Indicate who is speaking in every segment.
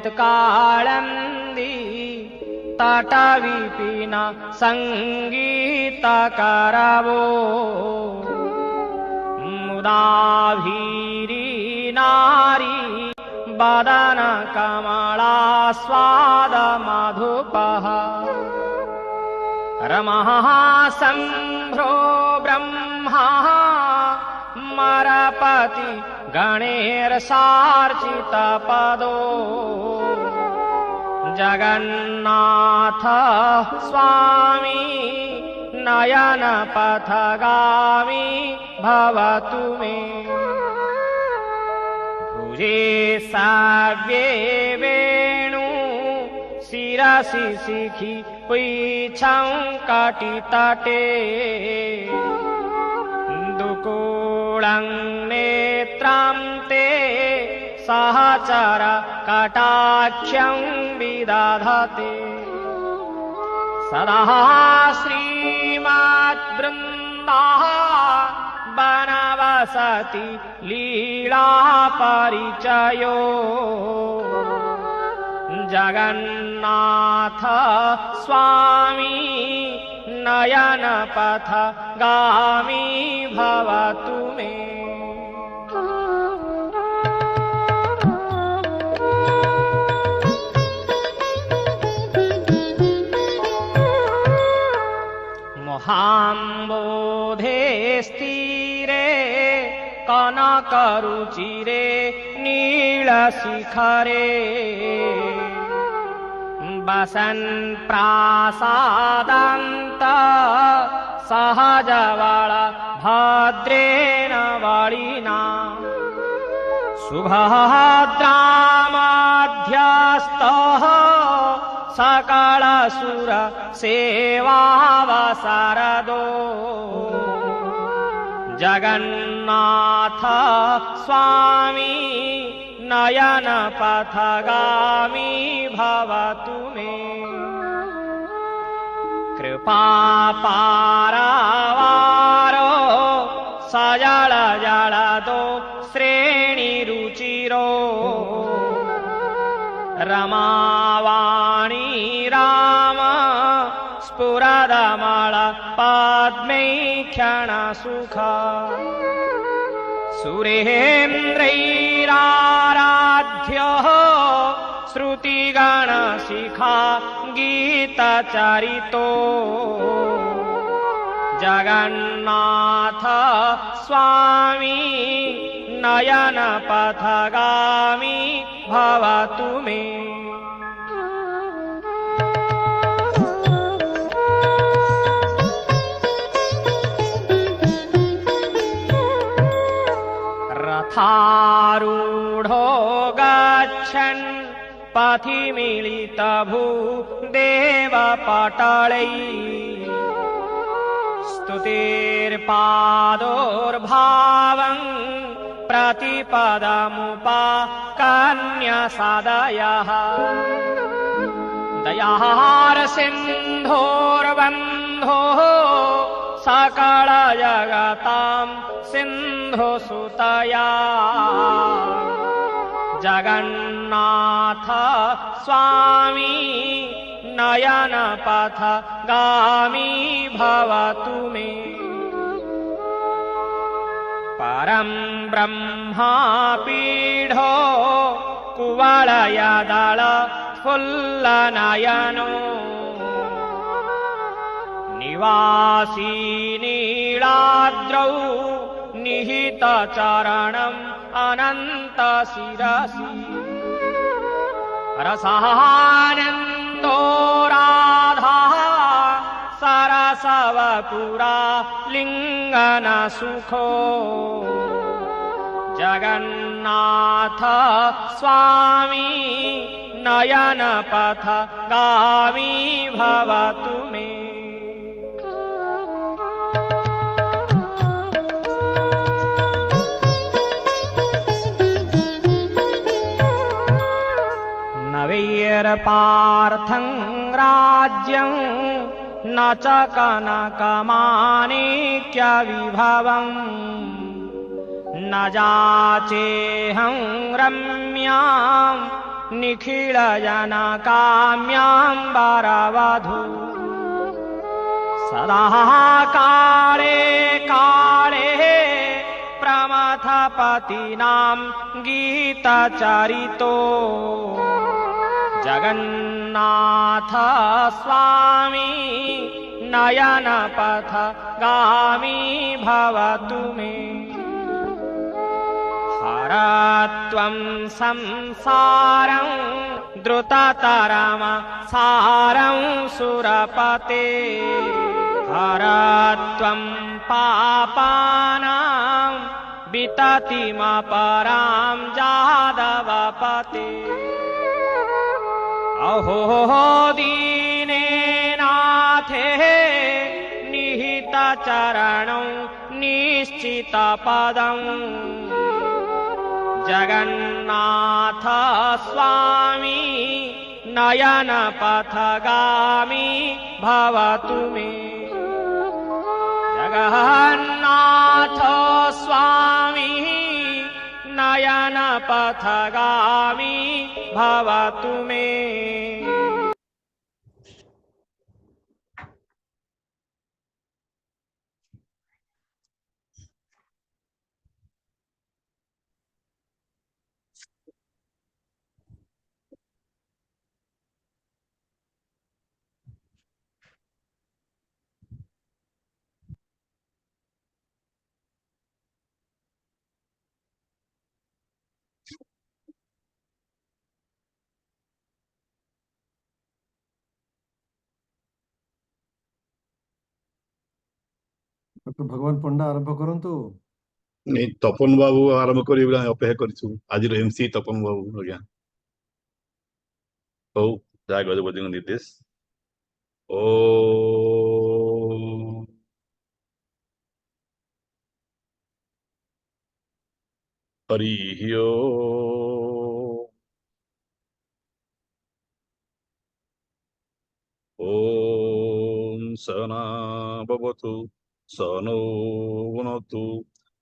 Speaker 1: उत्काळन्दी तटविपिन सङ्गीतकरवो मुदाभीरी नारी वदन कमलास्वाद मधुपः रमः सम्भ्रो ब्रह्मा मरपति गणेर्सार्चितपदो जगन्नाथ स्वामी नयनपथगामी भवतु मे भुजे साव्ये वेणु शिरसि शिखि पुच्छं कटितटे दुकूलं नेत्रं ते सहचर कटाक्षं विदधते सदा श्रीमद्वृन्दः वनवसति लीलापरिचयो जगन्नाथ स्वामी नयनपथगामी भवतु मे मोहाम्बोधे स्थिरे कनकरुचिरे नीलशिखरे वसन् प्रासादान्त सहजवळ भद्रेण वळिना सुभद्रामध्यस्थः सकलसुर सेवावसरदो जगन्नाथ स्वामी नयनपथगामी भवतु मे कृपापारवारो सजल जलदो श्रेणिरुचिरो रमावाणी राम स्फुरदमल पद्मैक्षणसुख सुरेन्द्रैराराध्यः श्रुतिगणशिखा गीतचरितो जगन्नाथ स्वामी नयनपथगामी भवतु मे रथारूढो गच्छन् पथि मिलितभूदेवपटलै स्तुतिर्पादोर्भावं प्रतिपदमुपाकन्यसदयः दयार्सिन्धोर्बन्धोः सकलजगतां सिन्धुसुतया जगन्नाथ स्वामी नयनपथगामी भवतु मे परं ब्रह्मापीढो कुवलयदल फुल्लनयनो निवासी नीलाद्रौ निहितचरणम् अनन्तशिरसि रसानन्दो राधा सरसवपुरा लिङ्गनसुखो जगन्नाथ स्वामी नयनपथगामी भवतु मे नवैर्पार्थं राज्यं न च कनकमाणिक्यविभवम् न जाचेऽहं रम्यां निखिलजनकाम्याम्बरवधू सदा काले काले प्रमथपतीनां गीतचरितो जगन्नाथ स्वामी नयनपथगामी भवतु मे हरत्वं संसारं द्रुततरं सारं सुरपते हरत्वं पापानां विततिमपरां जादवपते अहो दीनेनाथे निहितचरणं निश्चितपदं जगन्नाथ स्वामी नयनपथगामी भवतु मे जगन्नाथ स्वामी नयनपथगामी भवतु मे
Speaker 2: ଡକ୍ଟର ଭଗବାନ ପଣ୍ଡା ଆରମ୍ଭ କରନ୍ତୁ।
Speaker 3: ତପନ ବାବୁ ଆରମ୍ଭ କରିବେ ବୋଲି ଅପେକ୍ଷା କରିଛୁ। ଆଜିର ଏମସି ତପନ ବାବୁ ଆଜ୍ଞା। ହଉ ଯାହା ଗଜପତିଙ୍କ ନିର୍ଦ୍ଦେଶ। ଓ ହରି ओम सहना भवतु सहनौ भुनक्तु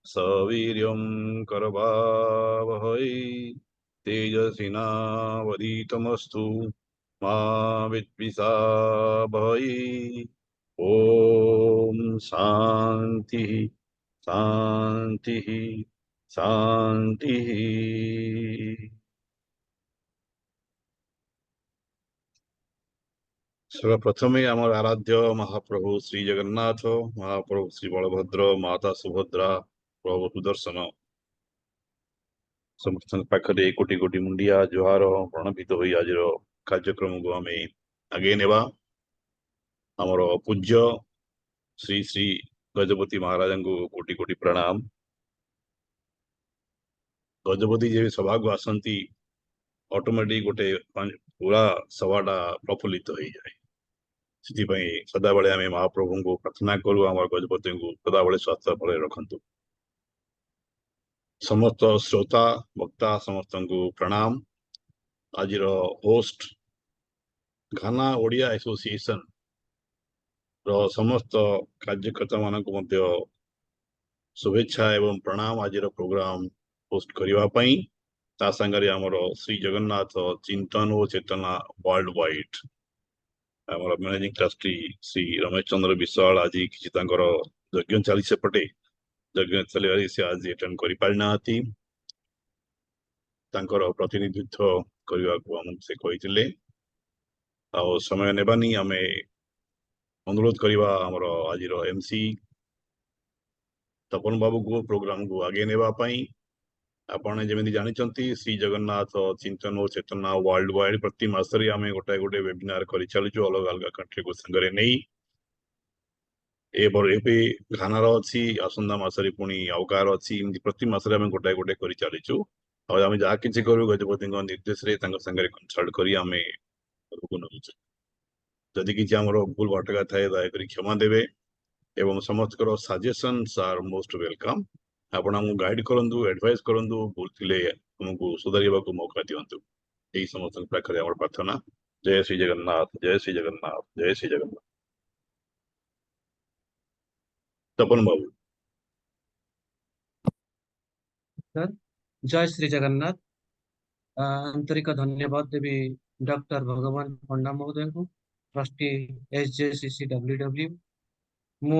Speaker 3: सवीर्यं करवावहै तेजस्विनावधीतमस्तु मा विद्विषावहै। ओम शांति शांति शांति। सर्वप्रथमे आमर आराध्य महाप्रभु श्री जगन्नाथ महाप्रभु श्री बलभद्र माता सुभद्रा प्रभु सुदर्शन समस्त पाखरे कोटि कोटि मुंडिया जुहार प्रणभित हो आज कार्यक्रम को आम आगे नेबा। आमर पूज्य श्री श्री गजपति महाराज को कोटि कोटि प्रणाम। गजपति जे सभा को आसती ऑटोमेटिक गोटे पूरा सभाटा प्रफुल्लित हो जाए। सदाबले आम महाप्रभु को प्रार्थना करूँ आम गजपति को सदाबले स्वास्थ्य भले रखु। समस्त श्रोता वक्ता समस्त को प्रणाम। आज होस्ट घाना ओडिया एसोसिएशन रो समस्त कार्यकर्ता मान शुभेच्छा एवं प्रणाम। आज प्रोग्राम होस्ट करने ता संगे आमर श्री जगन्नाथ चिंतन और चेतना वर्ल्ड वाइड आमर मैनेजिंग ट्रस्टी श्री रमेश चंद्र विशाल आज किसी यज्ञ चली सेपटे यज्ञ चल से आज अटेंड कर पारिना प्रतिनिधित्व करने को से कहते आ समय नेबानी आम अनुरोध करवा आमर आज एमसी तपन बाबू को प्रोग्राम को आगे नेबाई। आपने जमी जानते श्री जगन्नाथ चिंतन और चेतना वर्ल्ड वाइड प्रति मासरे आम गोटे गोटे वेबिनार कर चलु अलग अलग कंट्री को संगे नहीं घानार अच्छी आसंदा मसरे पुणी अवकार अच्छी प्रति मासरे आम गोटे गोटे कर चलीचु आम जहाँ कि करूँ गजपति निर्देश संगे कंसल्ट कर जदि किसी आम भूल भटका थाए दयाकोरी क्षमा देवे एवं समस्त सजेशंस आर मोस्ट वेलकम। आपण हमको गाइड करंतु एडवाइस करंतु भूल थिले हमको सुधारिबा को मौका दियंतु एही समस्त पाखरे हमर प्रार्थना। जय श्री जगन्नाथ जय श्री जगन्नाथ जय श्री जगन्नाथ। तपन बाबू
Speaker 4: सर जय श्री जगन्नाथ। आंतरिक धन्यवाद देवी डॉक्टर भगवान पंडा महोदय को, ट्रस्टी SJCCWW। मु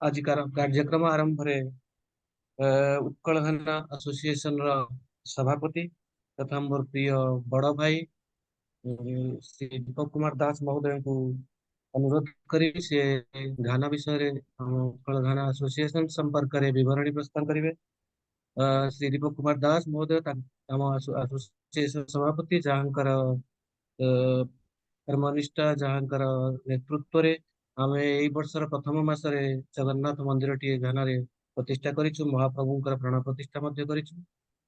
Speaker 4: आजिकार कार्यक्रम आरंभ रे उत्कल घना एसोसिएशन रा सभापति तथा मोर प्रिय बड़ भाई श्री दीपक कुमार दास महोदय को अनुरोध करी से घाना विषय रे हम उत्कल घाना एसोसिएशन संपर्क रे विवरणी प्रदान करिवे। श्री दीपक कुमार दास महोदय आम एसोसिएशन सभापति जहाँकर कर्मनिष्ठा जहाँकर नेतृत्व रे आमे एई वर्षर प्रथम मासरे जगन्नाथ मंदिर टी घाना रे प्रतिष्ठा करिछु, महाप्रभुंकर प्राण प्रतिष्ठा मध्य करिछु।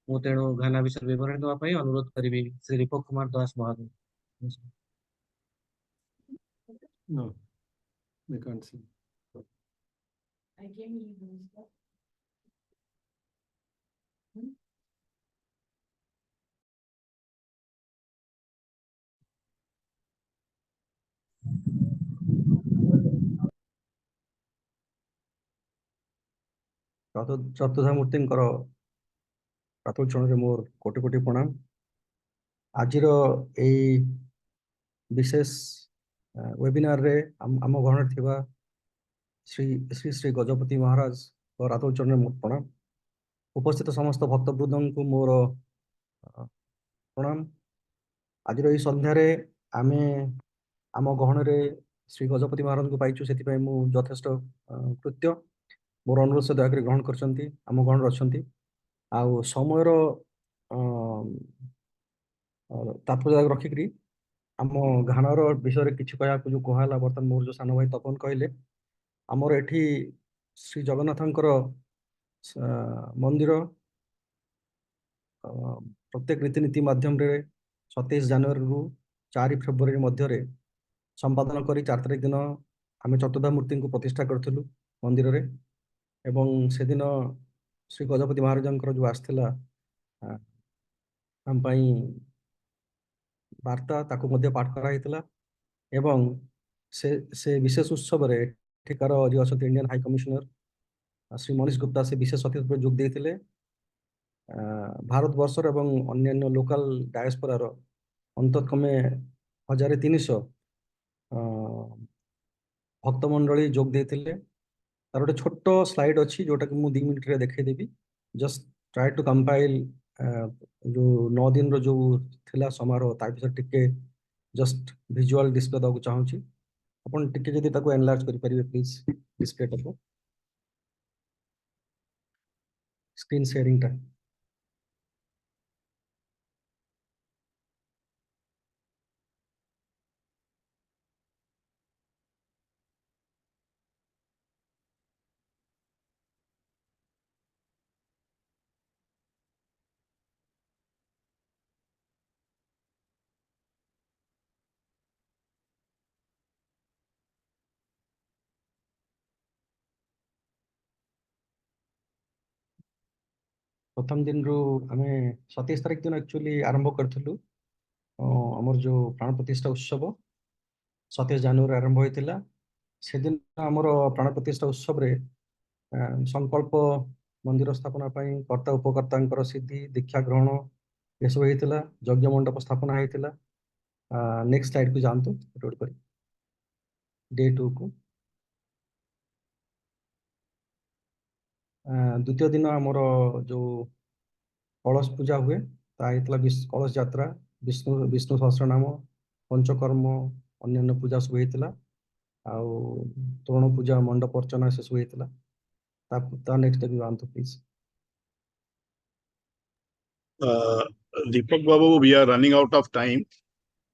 Speaker 4: मु तेणु घाना विषय विवरण देवा पई अनुरोध करिवि श्री दीपक कुमार दास महोदय।
Speaker 2: No, they can't see. ଚତୁର୍ଦ୍ଧା ମୂର୍ତ୍ତିଙ୍କର ପ୍ରାତଃ କ୍ଷଣରେ ମୋର କୋଟି କୋଟି ପ୍ରଣାମ। ଆଜିର ଏଇ ବିଶେଷ ୱେବିନାରରେ ଆମ ଘରରେ ଥିବା ଶ୍ରୀ ଶ୍ରୀ ଶ୍ରୀ ଗଜପତି ମହାରାଜ ରାତୋଳ ଚରଣରେ ମୋର ପ୍ରଣାମ। ଉପସ୍ଥିତ ସମସ୍ତ ଭକ୍ତବୃନ୍ଦଙ୍କୁ ମୋର ପ୍ରଣାମ। ଆଜିର ଏଇ ସନ୍ଧ୍ୟାରେ ଆମେ ଆମ ଗହଣରେ ଶ୍ରୀ ଗଜପତି ମହାରାଜଙ୍କୁ ପାଇଛୁ, ସେଥିପାଇଁ ମୁଁ ଯଥେଷ୍ଟ କୃତ୍ୟ। ମୋର ଅନୁରୋଧ ସେ ଦୟାକରି ଗ୍ରହଣ କରିଛନ୍ତି, ଆମ ଗହଣରେ ଅଛନ୍ତି। ଆଉ ସମୟର ତାତ୍ପର୍ଯ୍ୟ ରଖିକରି ଆମ ଘାନାର ବିଷୟରେ କିଛି କହିବାକୁ ଯୋଉ କୁହାହେଲା, ବର୍ତ୍ତମାନ ମୋର ଯୋଉ ସାନ ଭାଇ ତପନ କହିଲେ, ଆମର ଏଠି ଶ୍ରୀ ଜଗନ୍ନାଥଙ୍କର ମନ୍ଦିର ପ୍ରତ୍ୟେକ ରୀତିନୀତି ମାଧ୍ୟମରେ 27 ଜାନୁଆରୀରୁ 4 ଫେବୃଆରୀ ମଧ୍ୟରେ ସମ୍ପାଦନ କରି 4 ତାରିଖ ଦିନ ଆମେ ଚତୁର୍ଦ୍ଧା ମୂର୍ତ୍ତିଙ୍କୁ ପ୍ରତିଷ୍ଠା କରିଥିଲୁ ମନ୍ଦିରରେ। ଏବଂ ସେଦିନ ଶ୍ରୀ ଗଜପତି ମହାରାଜଙ୍କର ଯୋଉ ଆସିଥିଲା ଆମ ପାଇଁ ବାର୍ତ୍ତା, ତାକୁ ମଧ୍ୟ ପାଠ କରାଯାଇଥିଲା। ଏବଂ ସେ ବିଶେଷ ଉତ୍ସବରେ ଏଠିକାର ଯିଏ ଅଛନ୍ତି Indian high commissioner Shri Manish Gupta ସେ ବିଶେଷ ଅତିଥି ରୂପେ ଯୋଗ ଦେଇଥିଲେ। ଭାରତବର୍ଷର ଏବଂ ଅନ୍ୟାନ୍ୟ ଲୋକାଲ ଡାୟାସ୍ପୋରାର ଅନ୍ତତଃ 1300 ଭକ୍ତମଣ୍ଡଳୀ ଯୋଗ ଦେଇଥିଲେ। ତାର ଗୋଟେ ଛୋଟ ସ୍ଲାଇଡ୍ ଅଛି ଯୋଉଟାକି ମୁଁ 2 ମିନିଟରେ ଦେଖେଇଦେବି। ଜଷ୍ଟ ଟ୍ରାଏ ଟୁ କମ୍ପାଇଲ୍ ଯୋଉ 9 ଦିନର ଯୋଉ ଥିଲା ସମାରୋହ, ତା ବିଷୟରେ ଟିକେ ଜଷ୍ଟ ଭିଜୁଆଲ ଡିସପ୍ଲେ ଦେବାକୁ ଚାହୁଁଛି। ଆପଣ ଟିକେ ଯଦି ତାକୁ ଏନଲାର୍ଜ କରିପାରିବେ ପ୍ଲିଜ ଡିସପ୍ଲେଟାକୁ, ସ୍କ୍ରିନ୍ ସେୟାରିଂଟା। प्रथम दिन रू आम 27 तारिख दिन एक्चुअली आरंभ करथिलु हमर जो प्राण प्रतिष्ठा उत्सव 27 जनवरी आरंभ होइतिला। से दिन हमर प्राण प्रतिष्ठा उत्सव रे संकल्प मंदिर स्थापना पई कर्ता उपकर्तांकर सिद्धि दीक्षा ग्रहण ये सब होइतिला। यज्ञ मंडप स्थापना होइतिला। नेक्स्ट स्लाइड को जानतो रोड पर डे 2 को द्वितीय दिन हमर जो कलश पूजा हुए कलश यात्रा विष्णु विष्णु सहस्रनाम पंचकर्म अन्य पूजा सब होता। तोरण पूजा मंडप अर्चना से सब होता। नेक्स्ट देखिए please.
Speaker 3: Deepak Babu, we are running out of time.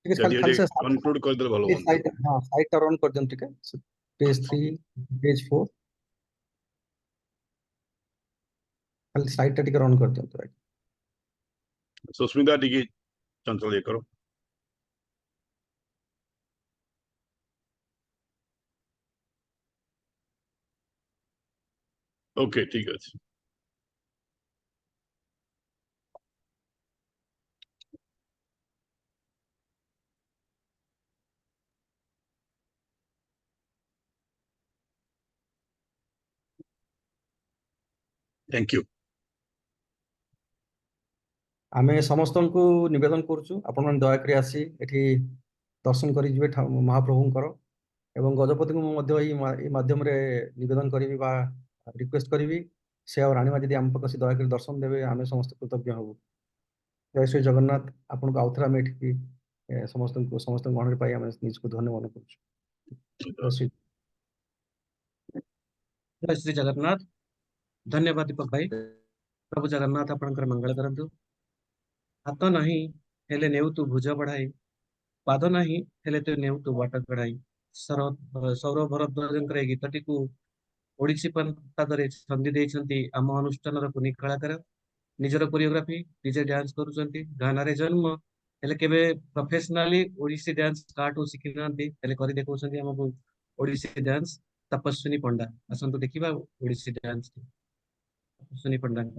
Speaker 2: ठीक है, खाली से
Speaker 3: conclude कर दे भलो
Speaker 2: साइड, हां साइड टा रन कर देन। ठीक है, पेज 3 पेज 4 खाली साइड टा टिके रन कर देन। तो
Speaker 3: सुस्मिता टिके चंचल ये करो। ओके ठीक है। Thank you.
Speaker 2: ଆମେ ସମସ୍ତଙ୍କୁ ନିବେଦନ କରୁଛୁ ଆପଣମାନେ ଦୟାକରି ଆସି ଏଠି ଦର୍ଶନ କରି ଯିବେ ମହାପ୍ରଭୁଙ୍କର। ଏବଂ ଗଜପତିଙ୍କୁ ମୁଁ ମଧ୍ୟ ଏଇ ମାଧ୍ୟମରେ ନିବେଦନ କରିବି ବା ରିକ୍ୱେଷ୍ଟ କରିବି, ସେ ଆଉ ରାଣୀମା ଯଦି ଆମ ପାଖକୁ ଆସି ଦୟାକରି ଦର୍ଶନ ଦେବେ, ଆମେ ସମସ୍ତେ କୃତଜ୍ଞ ହବୁ। ଜୟ ଶ୍ରୀ ଜଗନ୍ନାଥ। ଆପଣଙ୍କୁ ଆଉଥରେ ଆମେ ଏଠିକି ସମସ୍ତଙ୍କ ଗହଣରେ ପାଇ ଆମେ ନିଜକୁ ଧନ୍ୟ ମନେ କରୁଛୁ। ଜୟ ଶ୍ରୀ
Speaker 4: जय श्री जगन्नाथ। धन्यवाद दीपक भाई। प्रभु जगन्नाथ आपणकर मंगल करंतु। हाथ नहीं हेले नेउ तू भुज बढ़ाई, पाद नहीं हेले तू नेउ तू बाट कढ़ाई। सौरभ भरद्वाजଙ୍କର এই ଗୀତଟିକୁ ଓଡ଼ିଶୀ ପାଦରେ ଛନ୍ଦି ଦେଇଛନ୍ତି ଆମ ଅନୁଷ୍ଠାନର କୁନି କଳାକାର। ନିଜର କୋରିଓଗ୍ରାଫି ନିଜେ ଡ୍ୟାନ୍ସ କରୁଛନ୍ତି। ଗାନାରେ ଜନ୍ମ ହେଲେ କେବେ ପ୍ରଫେସନାଲି ଓଡ଼ିଶୀ ଡ୍ୟାନ୍ସ କାହାଠୁ ଶିଖି ନାହାନ୍ତି, ହେଲେ କରି ଦେଖାଉଛନ୍ତି ଆମକୁ ଓଡ଼ିଶୀ ଡ୍ୟାନ୍ସ। ତପସ୍ୱିନୀ ପଣ୍ଡା, ଆସନ୍ତୁ ଦେଖିବା ଓଡ଼ିଶୀ ଡ୍ୟାନ୍ସ ତପସ୍ୱିନୀ ପଣ୍ଡାଙ୍କ।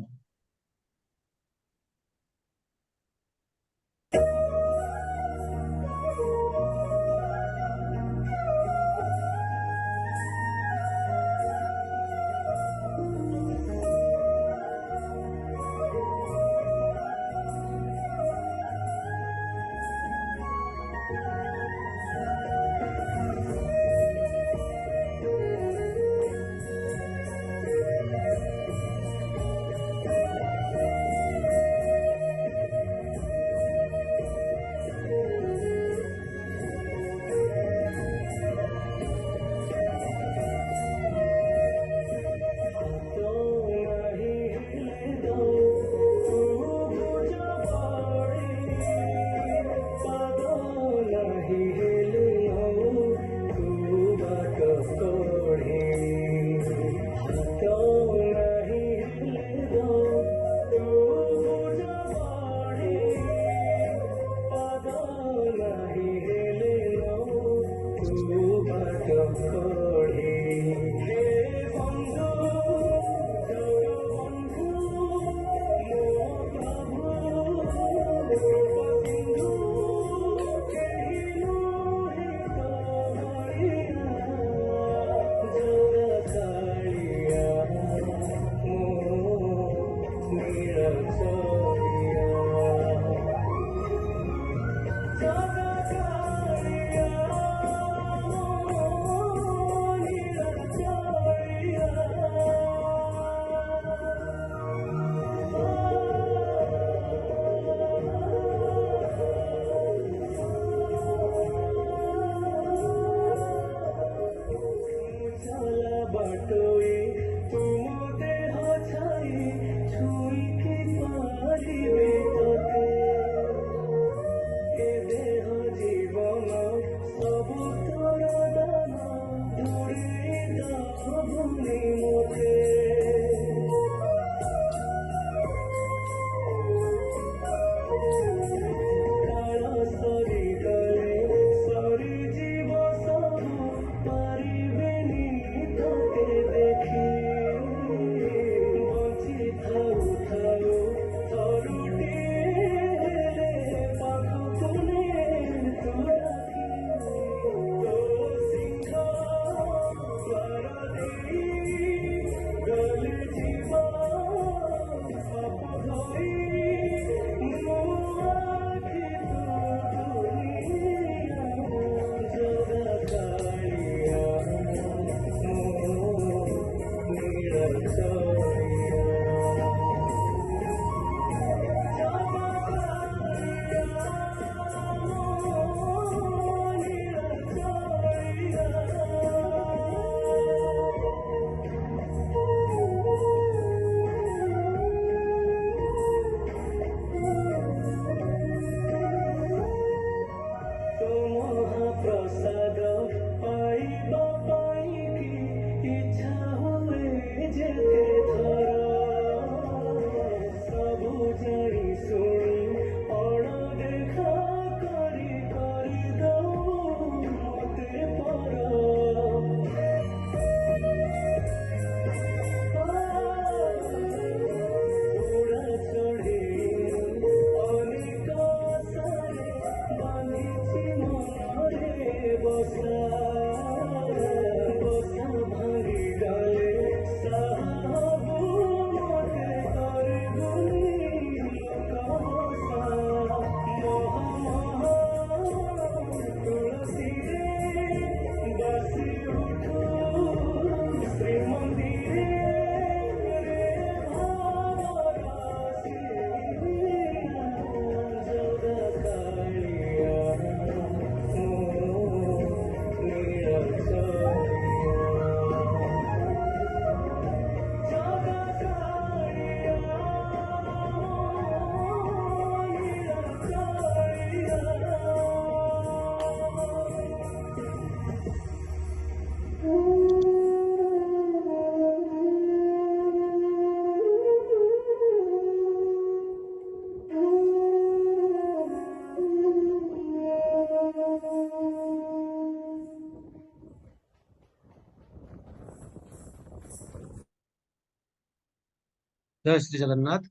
Speaker 4: जय श्री जगन्नाथ।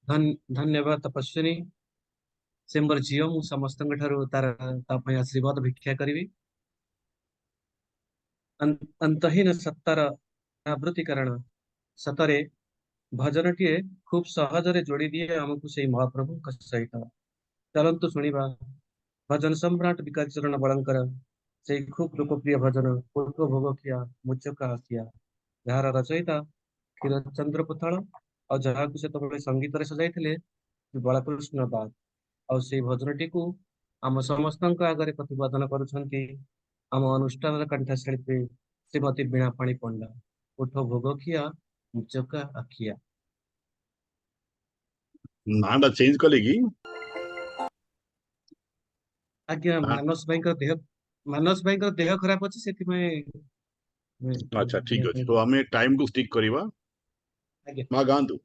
Speaker 4: धन्यवाद तपस्विनी से मोर झील मु समस्त तार आशीर्वाद भिक्षा करी। अंतहीन सत्तार आवृत्तिकरण सतरे भजनटीए खूब सहजरे जोड़ी दिए आमको से महाप्रभु सहित। चलंतु शुणिबा भजन सम्राट विकास चरण बलंकर से खूब लोकप्रिय भजन उठ भोग खिया मुचका आसिया, जार रचयिता क्षीरचंद्र पुथल और जहाँ से संगीत सजाई बालकृष्ण दास। और से भजनटी को आम समस्त आगे प्रतिपादन करुछंती आम अनुष्ठान कंठशिल्पी श्रीमती बीणा पाणी पंडा। उठ भोग खिया मुचका आखिया।
Speaker 3: ନାଟା ଚେଞ୍ଜ କଲେ କି?
Speaker 4: आज्ञा
Speaker 3: ନା
Speaker 4: ମାନସ ଭାଇଙ୍କ ଦେହ ଖରାପ ଅଛି ସେଥିପାଇଁ
Speaker 3: ଆଚ୍ଛା ଠିକ ଅଛି, ତ ଆମେ ଟାଇମ କୁ ଷ୍ଟିକ୍ କରିବା।
Speaker 4: ଆଜ୍ଞା।
Speaker 3: ମା ଗାଆନ୍ତୁ।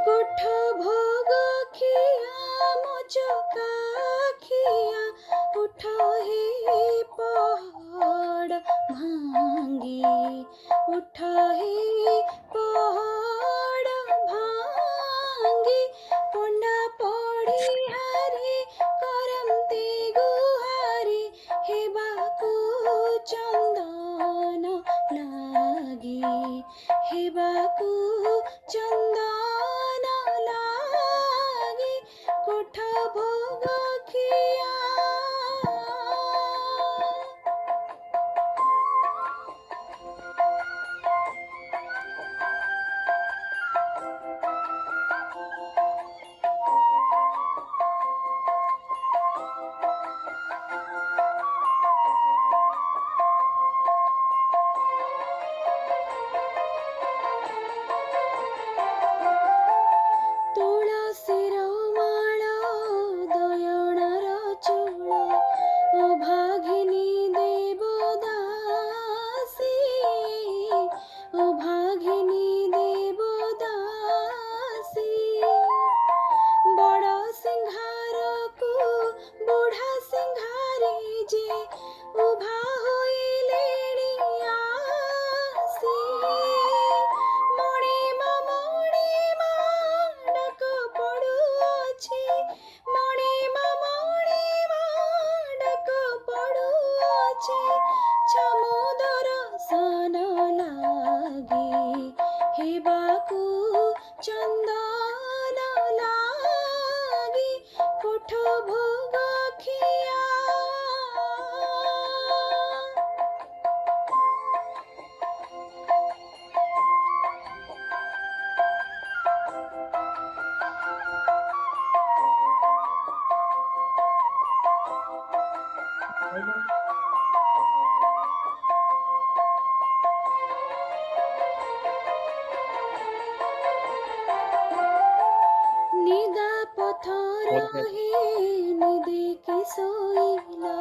Speaker 5: उठ भोग खिया मुचका खिया, उठ हे पहाड़ भांगी, उठ हे पहाड़ भांगी। पंडा पड़ी हरे करमते गुहारी, हे बाकू चंदन लागी, हे बाकू चंदन लागी। कोठ भोग खिया। तुळसीर माळ दयणर चूळ, ओ भागिनी देवदासी, ओ भागिनी देवदासी। बड़ सिंहार को बुढ़ा सिंहारी जे, उभा होइलेणी आसी। मणिमा मणिमा डाक पड़ुअछि, मणिमा मणिमा डाक पड़ुअछि। छमुदर सन लागी, हेबाकू चंदन लागी। कोठ भोग खिया। निदा पथर हे निदे के सोइला,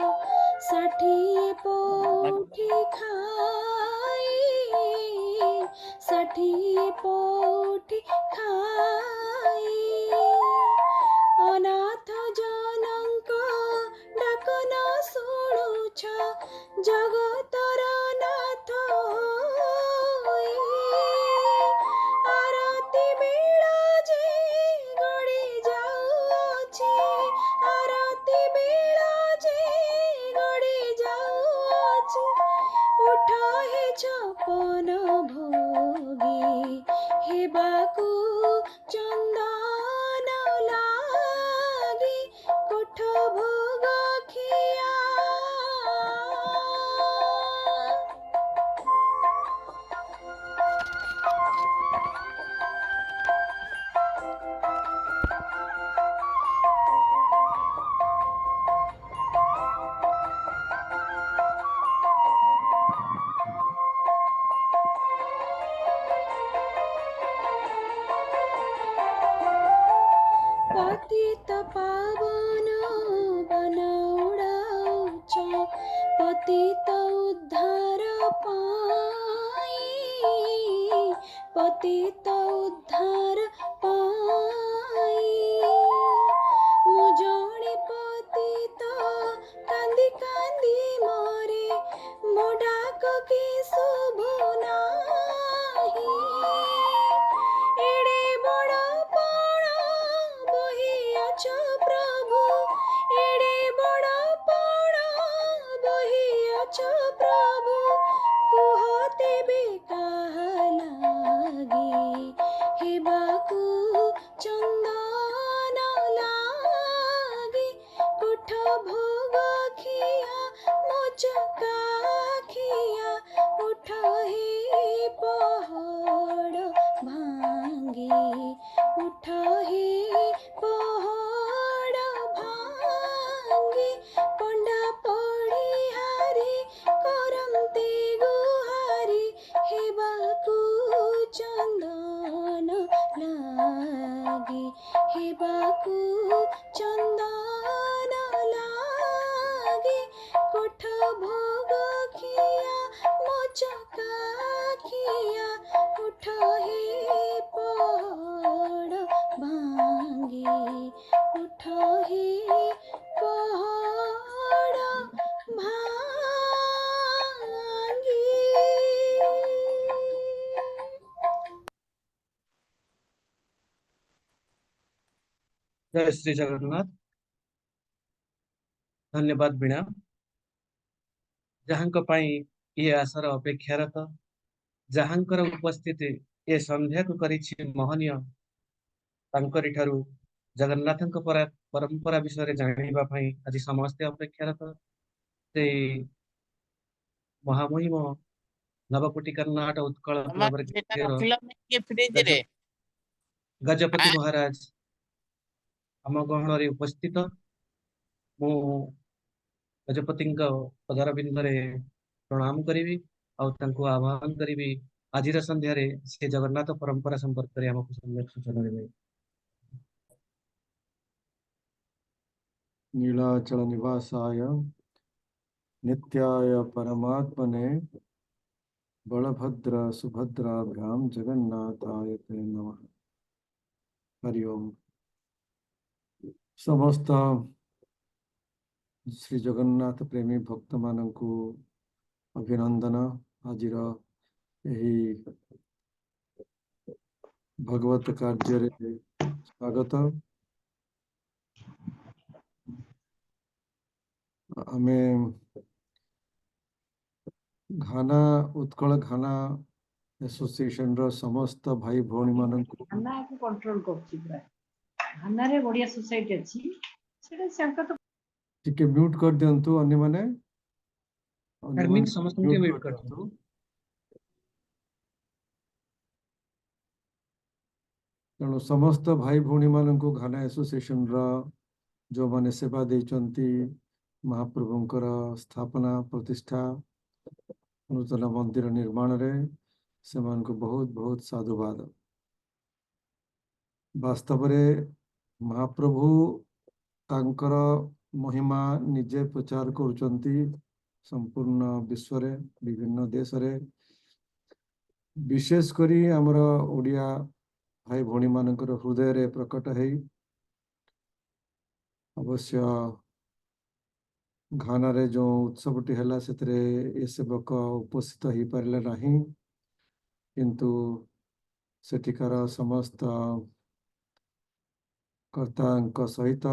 Speaker 5: षाठिए पौठी खाई, षाठिए पौठी खाई। अनाथ जनक डाक न शुणुछ, जगतर नाथ होई। आरती बेला जे गड़ी जाउछि, आरती बेला जे गड़ी जाउछि। उठ हे छपन भोगी, हेबाकू चंदन लागी। कोठ भोग खिया। पतित उद्धार पाई पतित उद्धार पाई मु जणे पतित कांदी कांदी मोरे मो डाक के शुभु नाही एड़े बड़ पण बहियाछ प्रभु एड़े बड़ पण बहियाछ प्रभु कुह तेबे काहा लागी हेबाकु चंदन लागी कोठ भोग खिया मोचका खिया उठ हे पहाड़ भांगी उठ हे पहाड़ भांगी पंडा पड़ी हारी करमते गुहारी हेबाकु चंदन लागी हेबाकु चंदन लागी कोठ भोग खिया मोचका खिया उठ हे पहाड़ भांगी उठ हे पहाड़ भांगी।
Speaker 4: जय श्री जगन्नाथ। धन्यवाद वीणा जहांक पाई ये आशर अपेक्षारत जहांकर उपस्थिति ए संध्या को करिछि महनीय तांकरी ठारू जगन्नाथଙ୍କ परंपरा विषय जानिबा पई आज समस्ते अपेक्षारत से महामहिम नवकोटि कर्नाट उत्कल
Speaker 6: ତମର ସେଟା ରଖିଲ ନେଇକି ଫ୍ରିଜ ରେ
Speaker 4: गजपति महाराज आम गहन उपस्थित मु गजपति पदारविंदे प्रणाम करी आह्वान करी आज संध्यार से जगन्नाथ परंपरा संपर्क में आमको सम्यक सूचना देवे।
Speaker 2: नीलाचल निवासाय नित्याय परमात्मने बलभद्र सुभद्राभ्याम जगन्नाथाय ते नमः। हरि ओम। समस्त श्री जगन्नाथ प्रेमी भक्त मानकु अभिनंदन। आज यही भगवत कार्य स्वागत। आमे घाना उत्कल घाना एसोसिएशन रो समस्त भाई भौणी मानकु
Speaker 7: घाना को कंट्रोल करछि पूरा घाना रे बढ़िया सोसाइटी अछि सेटा संकट
Speaker 2: टिके म्यूट कर दियंतु अन्य माने
Speaker 4: एडमिन समस्त के म्यूट कर दो।
Speaker 2: तेणु समस्त भाई भौणी मानकु घाना एसोसिएशन रो जो माने सेवा देचंती महाप्रभुंकर स्थापना प्रतिष्ठा नूतन मंदिर निर्माण रे सेमान को बहुत बहुत साधुवाद। वास्तव रे महाप्रभु तांकर महिमा निजे प्रचार करुचंती संपूर्ण विश्व रे विभिन्न देश रे विशेष करी हमर ओडिया भाई भौणी मानकर हृदय रे प्रकट है। अवश्य घाना रे जो उत्सवटी हैला सेतरे ए सेवक उपस्थित ही पारले नहीं किंतु सेठिकार समस्त कर्तांक सहित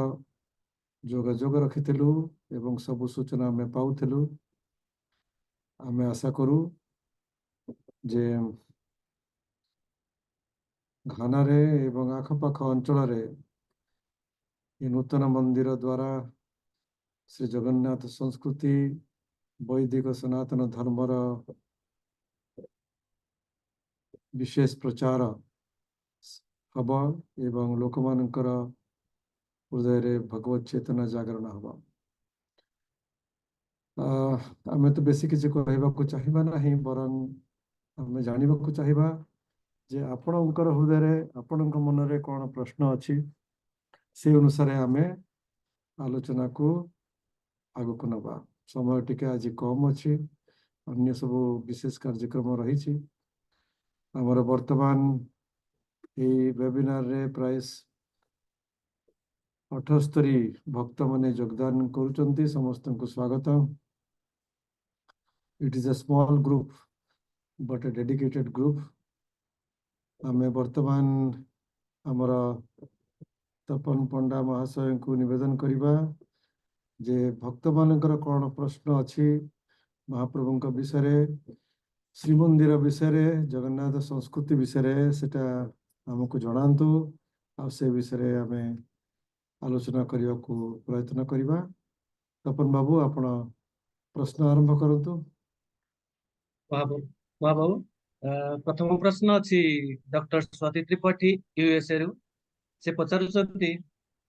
Speaker 2: जोगाजोग रखिथिलु एवं सब सूचना हमें पाउथिलु। हमें आशा करू जे घाना रे एवं आखपाख अंचल रे ये नूतन मंदिर द्वारा श्री जगन्नाथ संस्कृति वैदिक सनातन धर्मर विशेष प्रचार हब एवं लोक मानकर हृदय रे भगवत चेतना जागरण हब। आमे तो बेसी किसी कहबाकू चाहिबा नहीं बरं आमे जानिबाकू चाहिबा जे आपणकर हृदय रे आपणक मन रे कौन प्रश्न अछि से अनुसार आमे आलोचना को आगो को नबा।
Speaker 8: समय टिके आज कम अच्छी अन्य सब विशेष कार्यक्रम रही आमर वर्तमान ये वेबिनार रे प्राय 78 भक्त माने योगदान करुचंती समस्त को स्वागत। It is a small group but a dedicated group. आमे वर्तमान आमर तपन पंडा महाशय को निवेदन करिबा जे भक्त मानकर कौन प्रश्न अच्छी महाप्रभु विषय रे श्रीमंदिर विषय रे जगन्नाथ संस्कृति विषय रे सेटा हमको जनातु आ से विषय रे आमे आलोचना करने को प्रयत्न करिबा। तपन बाबू आपण प्रश्न आरंभ करतु।
Speaker 4: बाबू प्रथम प्रश्न अच्छी डॉक्टर स्वाति त्रिपाठी यूएसए रु से पचारुचंती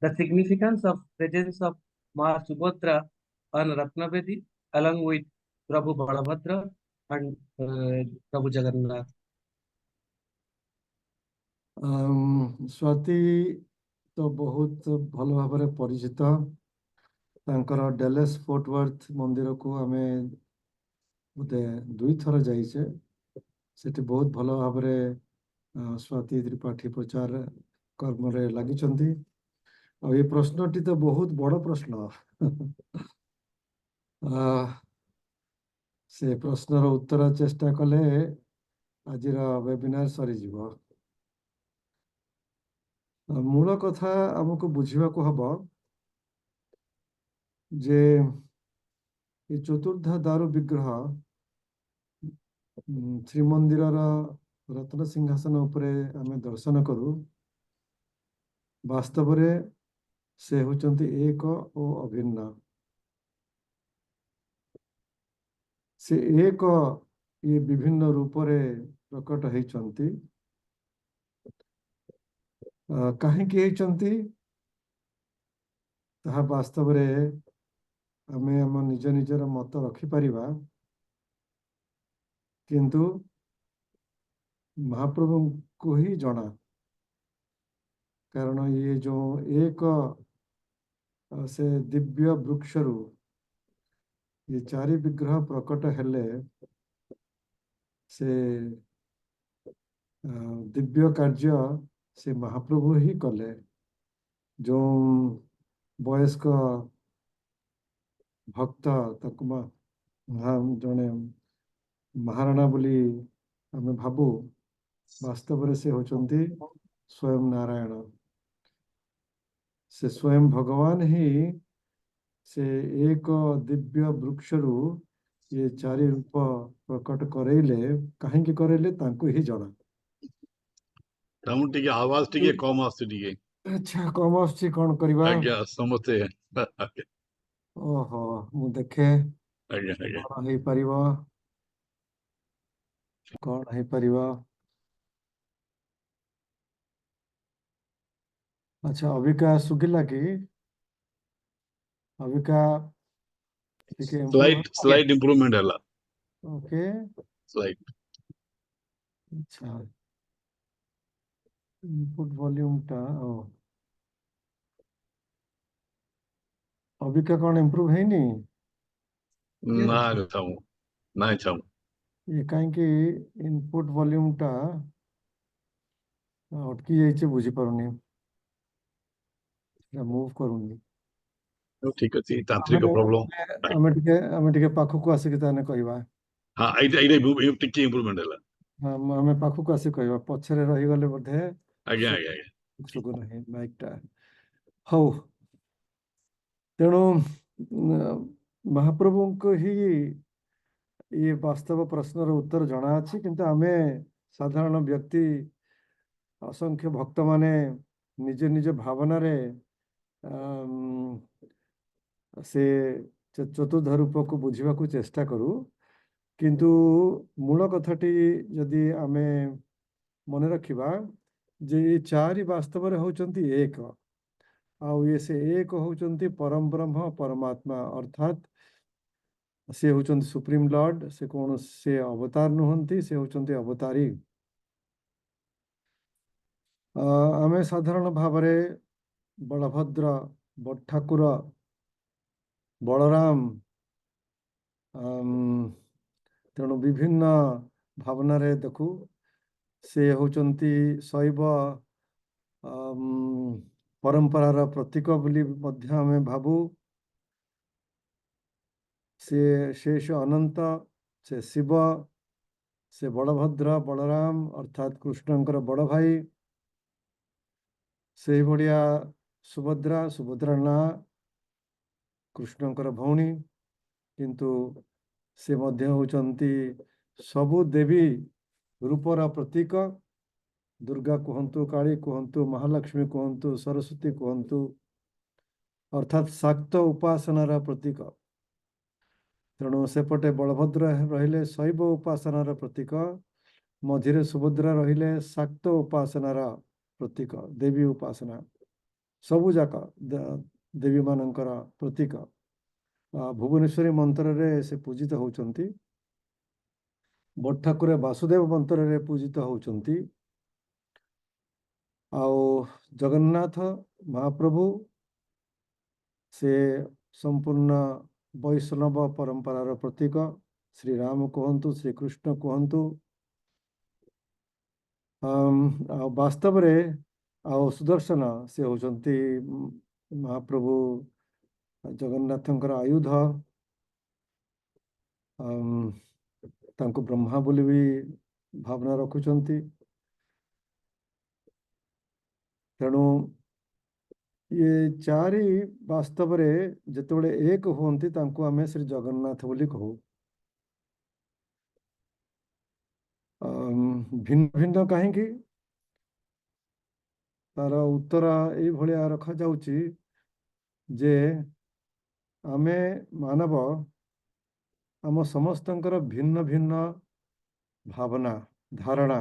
Speaker 4: the significance of presence of Maa Subhadra on Ratnavedi along with Prabhu Balabhadra and Prabhu Jagannath.
Speaker 8: Swati तो बहुत भल भाव परिचित तांकर डेलेस फोर्ट वर्थ मंदिर को आमे बोधे 2 थर जाइए सेठी बहुत भल भाव स्वाति त्रिपाठी प्रचार कर्म रे लगी। और ये प्रश्नटी तो बहुत बड़ प्रश्न से प्रश्नर उत्तर चेष्टा कले आज वेबिनार सरीज। मूल कथा आमको बुझा हम जे ये चतुर्थ दारु विग्रह श्रीमंदिर रत्न सिंहासन उपरे आमे दर्शन करू वास्तव रे से होचंती एक और अभिन्न। से एक ये विभिन्न रूप रे प्रकट होइचंती कहीं ताहा वास्तव रे आमे हम निज निजर मत रखिपारिबा किंतु महाप्रभु को ही जना। कारण ये जो एक से दिव्य वृक्षरु ये 4 विग्रह प्रकट हेले से दिव्य कार्य से महाप्रभु ही कले। जो वयस्क भक्त तक जने महाराणा बोली आमे भाबू वास्तव रे से होचंती स्वयं नारायण। से स्वयं भगवान ही से एक दिव्य वृक्षरु ये 4 रूप प्रकट करेले कहीं करेले तांको ही जना।
Speaker 3: टिके आवाज टिके कम आस्ते टिके।
Speaker 8: अच्छा कम आछि कोन करबा
Speaker 3: आज्ञा समझते
Speaker 8: ओहो मु देखे
Speaker 3: आज्ञा आज्ञा
Speaker 8: कोन हे परिबा कोन हे परिबा। अच्छा अबिका सुगिला की अबिका टिके इम्प्रूव
Speaker 3: स्लाइड इंप्रूवमेंट हला।
Speaker 8: ओके
Speaker 3: स्लाइड
Speaker 8: अच्छा इनपुट वॉल्यूम टा ओ अबिका कोन इम्प्रूव है नी
Speaker 3: ना छाऊ ना छाऊ
Speaker 8: ये कहीं कि इनपुट वॉल्यूम टा अटकी जाइए बुझी पारुनी मूव करूनी।
Speaker 3: ठीक अछि तांत्रिक प्रॉब्लम
Speaker 8: आमे टिके पाखु आसिक ताने कहबा।
Speaker 3: हां आइडे टिके इंप्रूवमेंट हला।
Speaker 8: हां आमे पाखु आसिक कहबा पछरे रहि गले बोधे
Speaker 3: आज्ञा आज्ञा आज्ञा
Speaker 8: सुगु नहीं माइक टा हो तेणु महाप्रभु को ही ये वास्तव प्रश्नर उत्तर जना अछि किंतु आमे साधारण व्यक्ति असंख्य भक्त माने निज निज भावना रे से चतुर्थ रूप को बुझा को चेष्टा करू किंतु मूल कथाटी जदि आमे मन रखिबा जे 4 वास्तव रे होचंती एक आउ ये से एक होचंती परम ब्रह्म परमात्मा अर्थात से होचंती सुप्रीम लॉर्ड से कौन से अवतार नुहंती से होचंती अवतारी। आमे साधारण भाव रे बलभद्र ठाकुर बलराम ତେଣୁ ବିଭିନ୍ନ ଭାବନାରେ ଦେଖୁ ସେ ହେଉଛନ୍ତି ଶୈବ ପରମ୍ପରାର ପ୍ରତୀକ ବୋଲି ମଧ୍ୟ ଆମେ ଭାବୁ। ସେ ଅନନ୍ତ, ସେ ଶିବ, ସେ ବଳଭଦ୍ର ବଳରାମ ଅର୍ଥାତ୍ କୃଷ୍ଣଙ୍କର ବଡ଼ ଭାଇ। ସେଇଭଳିଆ ସୁଭଦ୍ରା ନାଁ କୃଷ୍ଣଙ୍କର ଭଉଣୀ, କିନ୍ତୁ ସେ ମଧ୍ୟ ହେଉଛନ୍ତି ସବୁ ଦେବୀ ରୂପର ପ୍ରତୀକ। ଦୁର୍ଗା କୁହନ୍ତୁ, କାଳୀ କୁହନ୍ତୁ, ମହାଲକ୍ଷ୍ମୀ କୁହନ୍ତୁ, ସରସ୍ୱତୀ କୁହନ୍ତୁ, ଅର୍ଥାତ୍ ଶାକ୍ତ ଉପାସନାର ପ୍ରତୀକ। ତେଣୁ ସେପଟେ ବଳଭଦ୍ର ରହିଲେ ଶୈବ ଉପାସନାର ପ୍ରତୀକ, ମଝିରେ ସୁଭଦ୍ରା ରହିଲେ ଶାକ୍ତ ଉପାସନାର ପ୍ରତୀକ, ଦେବୀ ଉପାସନା, ସବୁ ଯାକ ଦେବୀମାନଙ୍କର ପ୍ରତୀକ। ଭୁବନେଶ୍ୱରୀ ମନ୍ତ୍ରରେ ସେ ପୂଜିତ ହେଉଛନ୍ତି, ବଡ଼ ଠାକୁରେ ବାସୁଦେବ ମନ୍ତ୍ରରେ ପୂଜିତ ହେଉଛନ୍ତି, ଆଉ ଜଗନ୍ନାଥ ମହାପ୍ରଭୁ ସେ ସମ୍ପୂର୍ଣ୍ଣ ବୈଷ୍ଣବ ପରମ୍ପରାର ପ୍ରତୀକ। ଶ୍ରୀରାମ କୁହନ୍ତୁ, ଶ୍ରୀକୃଷ୍ଣ କୁହନ୍ତୁ। ଆଉ ବାସ୍ତବରେ ଆଉ ସୁଦର୍ଶନ ସେ ହେଉଛନ୍ତି ମହାପ୍ରଭୁ ଜଗନ୍ନାଥଙ୍କର ଆୟୁଧ। ତାଙ୍କୁ ବ୍ରହ୍ମା ବୋଲି ବି ଭାବନା ରଖୁଛନ୍ତି। ତେଣୁ ये चारि ବାସ୍ତବରେ ଯେତେବେଳେ ଏକ ହୁଅନ୍ତି ତାଙ୍କୁ ଆମେ ଶ୍ରୀ ଜଗନ୍ନାଥ ବୋଲି କହୁ। ଭିନ୍ନ ଭିନ୍ନ କାହିଁକି? ତାର ଉତ୍ତର ଏଇଭଳିଆ ରଖାଯାଉଛି ଯେ ଆମେ ମାନବ, ଆମ ସମସ୍ତଙ୍କର ଭିନ୍ନ ଭିନ୍ନ ଭାବନା, ଧାରଣା,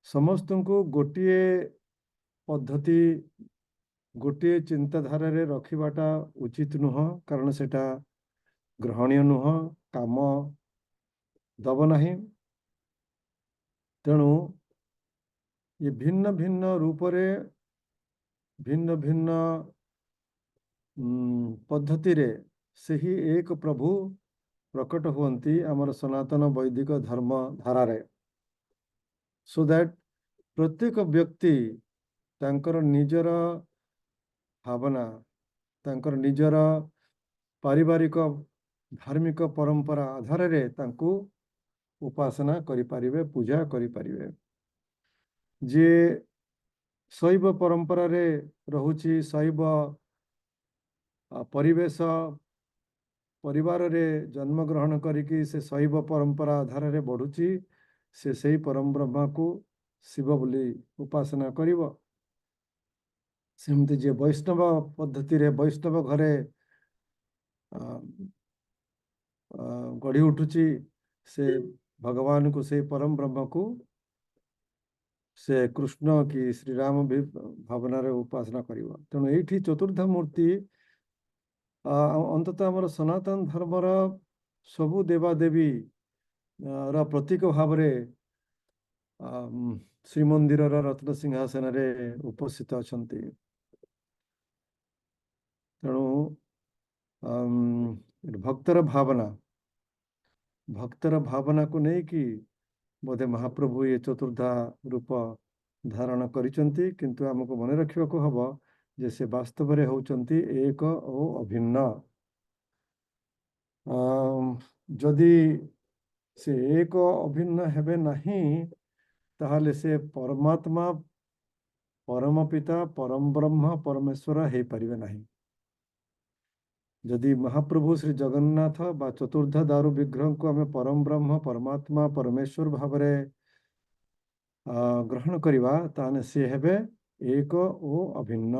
Speaker 8: ସମସ୍ତଙ୍କୁ ଗୋଟିଏ ପଦ୍ଧତି, ଗୋଟିଏ ଚିନ୍ତାଧାରାରେ ରଖିବାଟା ଉଚିତ ନୁହଁ, କାରଣ ସେଟା ଗ୍ରହଣୀୟ ନୁହଁ, କାମ ଦବ ନାହିଁ। ତେଣୁ ये ଭିନ୍ନ ଭିନ୍ନ ରୂପରେ, ଭିନ୍ନ ଭିନ୍ନ ପଦ୍ଧତିରେ ସେହି ଏକ ପ୍ରଭୁ ପ୍ରକଟ ହୁଅନ୍ତି ଆମର ସନାତନ ବୈଦିକ ଧର୍ମ ଧାରାରେ। ସୋ ଦ୍ୟାଟ୍ ପ୍ରତ୍ୟେକ ବ୍ୟକ୍ତି ତାଙ୍କର ନିଜର ଭାବନା, ତାଙ୍କର ନିଜର ପାରିବାରିକ ଧାର୍ମିକ ପରମ୍ପରା ଆଧାରରେ ତାଙ୍କୁ ଉପାସନା କରିପାରିବେ, ପୂଜା କରିପାରିବେ। ଯିଏ ଶୈବ ପରମ୍ପରାରେ ରହୁଛି, ଶୈବ ପରିବେଶ ପରିବାରରେ ଜନ୍ମଗ୍ରହଣ କରିକି ସେ ଶୈବ ପରମ୍ପରା ଆଧାରରେ ବଢ଼ୁଛି, ସେ ସେଇ ପରମ ବ୍ରହ୍ମାକୁ ଶିବ ବୋଲି ଉପାସନା କରିବ। ସେମିତି ଯିଏ ବୈଷ୍ଣବ ପଦ୍ଧତିରେ, ବୈଷ୍ଣବ ଘରେ ଗଢ଼ି ଉଠୁଛି, ସେ ଭଗବାନଙ୍କୁ, ସେଇ ପରମ ବ୍ରହ୍ମକୁ ସେ କୃଷ୍ଣ କି ଶ୍ରୀରାମ ଭାବନାରେ ଉପାସନା କରିବ। ତେଣୁ ଏଇଠି ଚତୁର୍ଦ୍ଧ ମୂର୍ତ୍ତି ଅନ୍ତତଃ ଆମର ସନାତନ ଧର୍ମର ସବୁ ଦେବାଦେବୀ ର ପ୍ରତୀକ ଭାବରେ ଶ୍ରୀମନ୍ଦିରର ରତ୍ନ ସିଂହାସନରେ ଉପସ୍ଥିତ ଅଛନ୍ତି। ତେଣୁ ଭକ୍ତର ଭାବନାକୁ ନେଇକି ବୋଧେ ମହାପ୍ରଭୁ ଏ ଚତୁର୍ଦ୍ଧା ରୂପ ଧାରଣ କରିଛନ୍ତି, କିନ୍ତୁ ଆମକୁ ମନେ ରଖିବାକୁ ହବ ଯେ ସେ ବାସ୍ତବରେ ହେଉଛନ୍ତି ଏକ ଓ ଅଭିନ୍ନ। ଯଦି ସେ ଏକ ଅଭିନ୍ନ ହେବେ ନାହିଁ, ତାହେଲେ ସେ ପରମାତ୍ମା, ପରମ ପିତା, ପରମ ବ୍ରହ୍ମ, ପରମେଶ୍ୱର ହେଇପାରିବେ ନାହିଁ। ଯଦି ମହାପ୍ରଭୁ ଶ୍ରୀ ଜଗନ୍ନାଥ ବା ଚତୁର୍ଦ୍ଧ ଦାରୁ ବିଗ୍ରହଙ୍କୁ ଆମେ ପରମ ବ୍ରହ୍ମ, ପରମାତ୍ମା, ପରମେଶ୍ୱର ଭାବରେ ଗ୍ରହଣ କରିବା, ତାହେଲେ ସେ ହେବେ ଏକ ଓ ଅଭିନ୍ନ।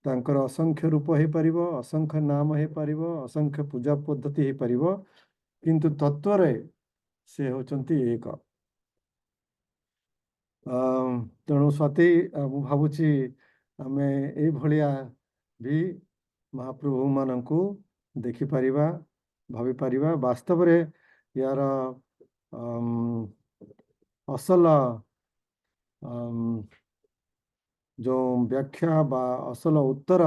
Speaker 8: ତାଙ୍କର ଅସଂଖ୍ୟ ରୂପ ହେଇପାରିବ, ଅସଂଖ୍ୟ ନାମ ହେଇପାରିବ, ଅସଂଖ୍ୟ ପୂଜା ପଦ୍ଧତି ହେଇପାରିବ, କିନ୍ତୁ ତତ୍ଵରେ ସେ ହେଉଛନ୍ତି ଏକ। ତେଣୁ ସ୍ୱାତି, ମୁଁ ଭାବୁଛି ଆମେ ଏଇଭଳିଆ ବି ମହାପ୍ରଭୁମାନଙ୍କୁ ଦେଖିପାରିବା, ଭାବିପାରିବା। ବାସ୍ତବରେ ୟାର ଅସଲ ଯେଉଁ ବ୍ୟାଖ୍ୟା ବା ଅସଲ ଉତ୍ତର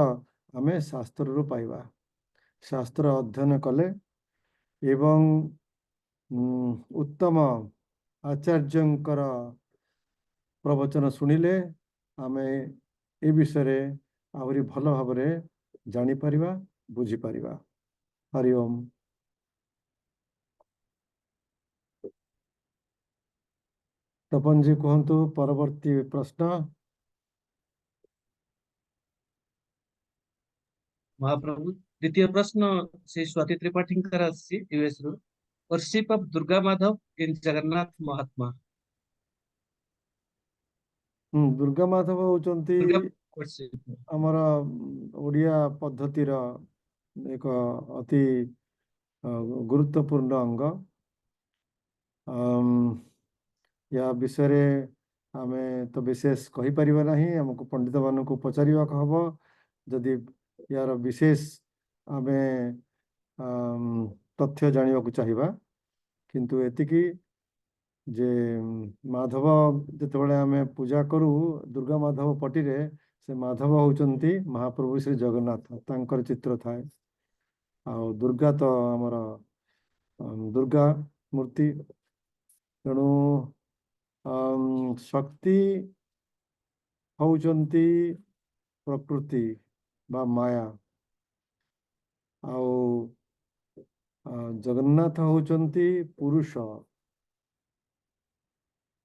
Speaker 8: ଆମେ ଶାସ୍ତ୍ରରୁ ପାଇବା। शास्त्र अध्ययन कले एवं उत्तम आचार्यंकर प्रवचन शुणिले आमे ए विषय रे आहरी भल भाबरे जानी परिबा बुझी परिबा। हरि ओम। तपन जी कहतु परवर्ती प्रश्न।
Speaker 4: महाप्रभु द्वितीय प्रश्न श्री स्वाति त्रिपाठी यूएस रु worship of Durga Madhav in Jagannath महात्मा।
Speaker 8: दुर्गा माधव होचंती
Speaker 4: दुर्गा वर्शिप
Speaker 8: आमर ओडिया पद्धतिर एक अति गुरुत्वपूर्ण अंग। या विषय रे आमे तो विशेष कहि परिबा नाही, हमको पंडित मान को पचारिबा हबो जदि यार विशेष आमे तथ्य जानिबा को चाहिबा। किंतु एतिकी जे माधव जेतेबेले आमे पूजा करू दुर्गा माधव पटिरे से माधव होचंती महाप्रभु श्री जगन्नाथ तांकर चित्र थाए। आ दुर्गा तो आमर दुर्गा मूर्ति तेणु शक्ति होचंती प्रकृति बा माया आउ जगन्नाथ होचंती पुरुष।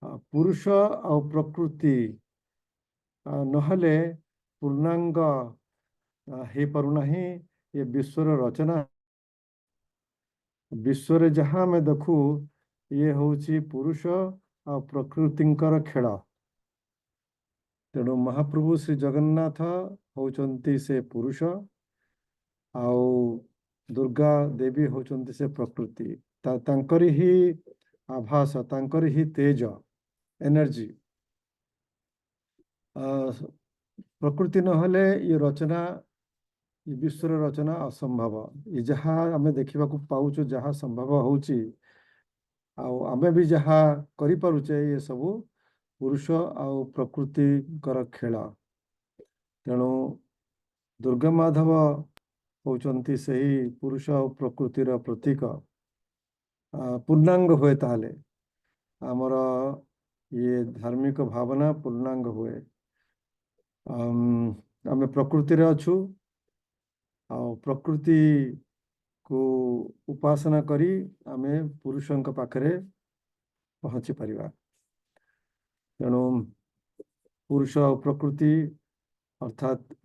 Speaker 8: पुरुष आ प्रकृति नहले पूर्णांग हे पारुनाही। ये विश्वर रचना विश्व जहाँ में देखू ये होची पुरुष आ प्रकृतिंकर खेल। तेणु महाप्रभु श्री जगन्नाथ होचंती से पुरुष आउ दुर्गा देवी होचंती से प्रकृति। तांकरी ही आभास तांकरी ही तेज एनर्जी। प्रकृति नहले ये रचना ये विश्वर रचना असंभव। ये जहाँ आमे देखा पाऊँ जहाँ संभव होची आमे भी जहाँ करि पारुचे ये सबू पुरुष आउ प्रकृति कर खेल। तेणु दुर्गा माधव होचंती सही पुरुष और प्रकृतिर प्रतीक। पूर्णांग हुए ताहले आमर ये धार्मिक भावना पूर्णांग हुए। आमे प्रकृति रे अछु आ प्रकृति को उपासना करी आमे पुरुषंक पाखरे पहुँची परिबा। तेणु पुरुष और प्रकृति अर्थात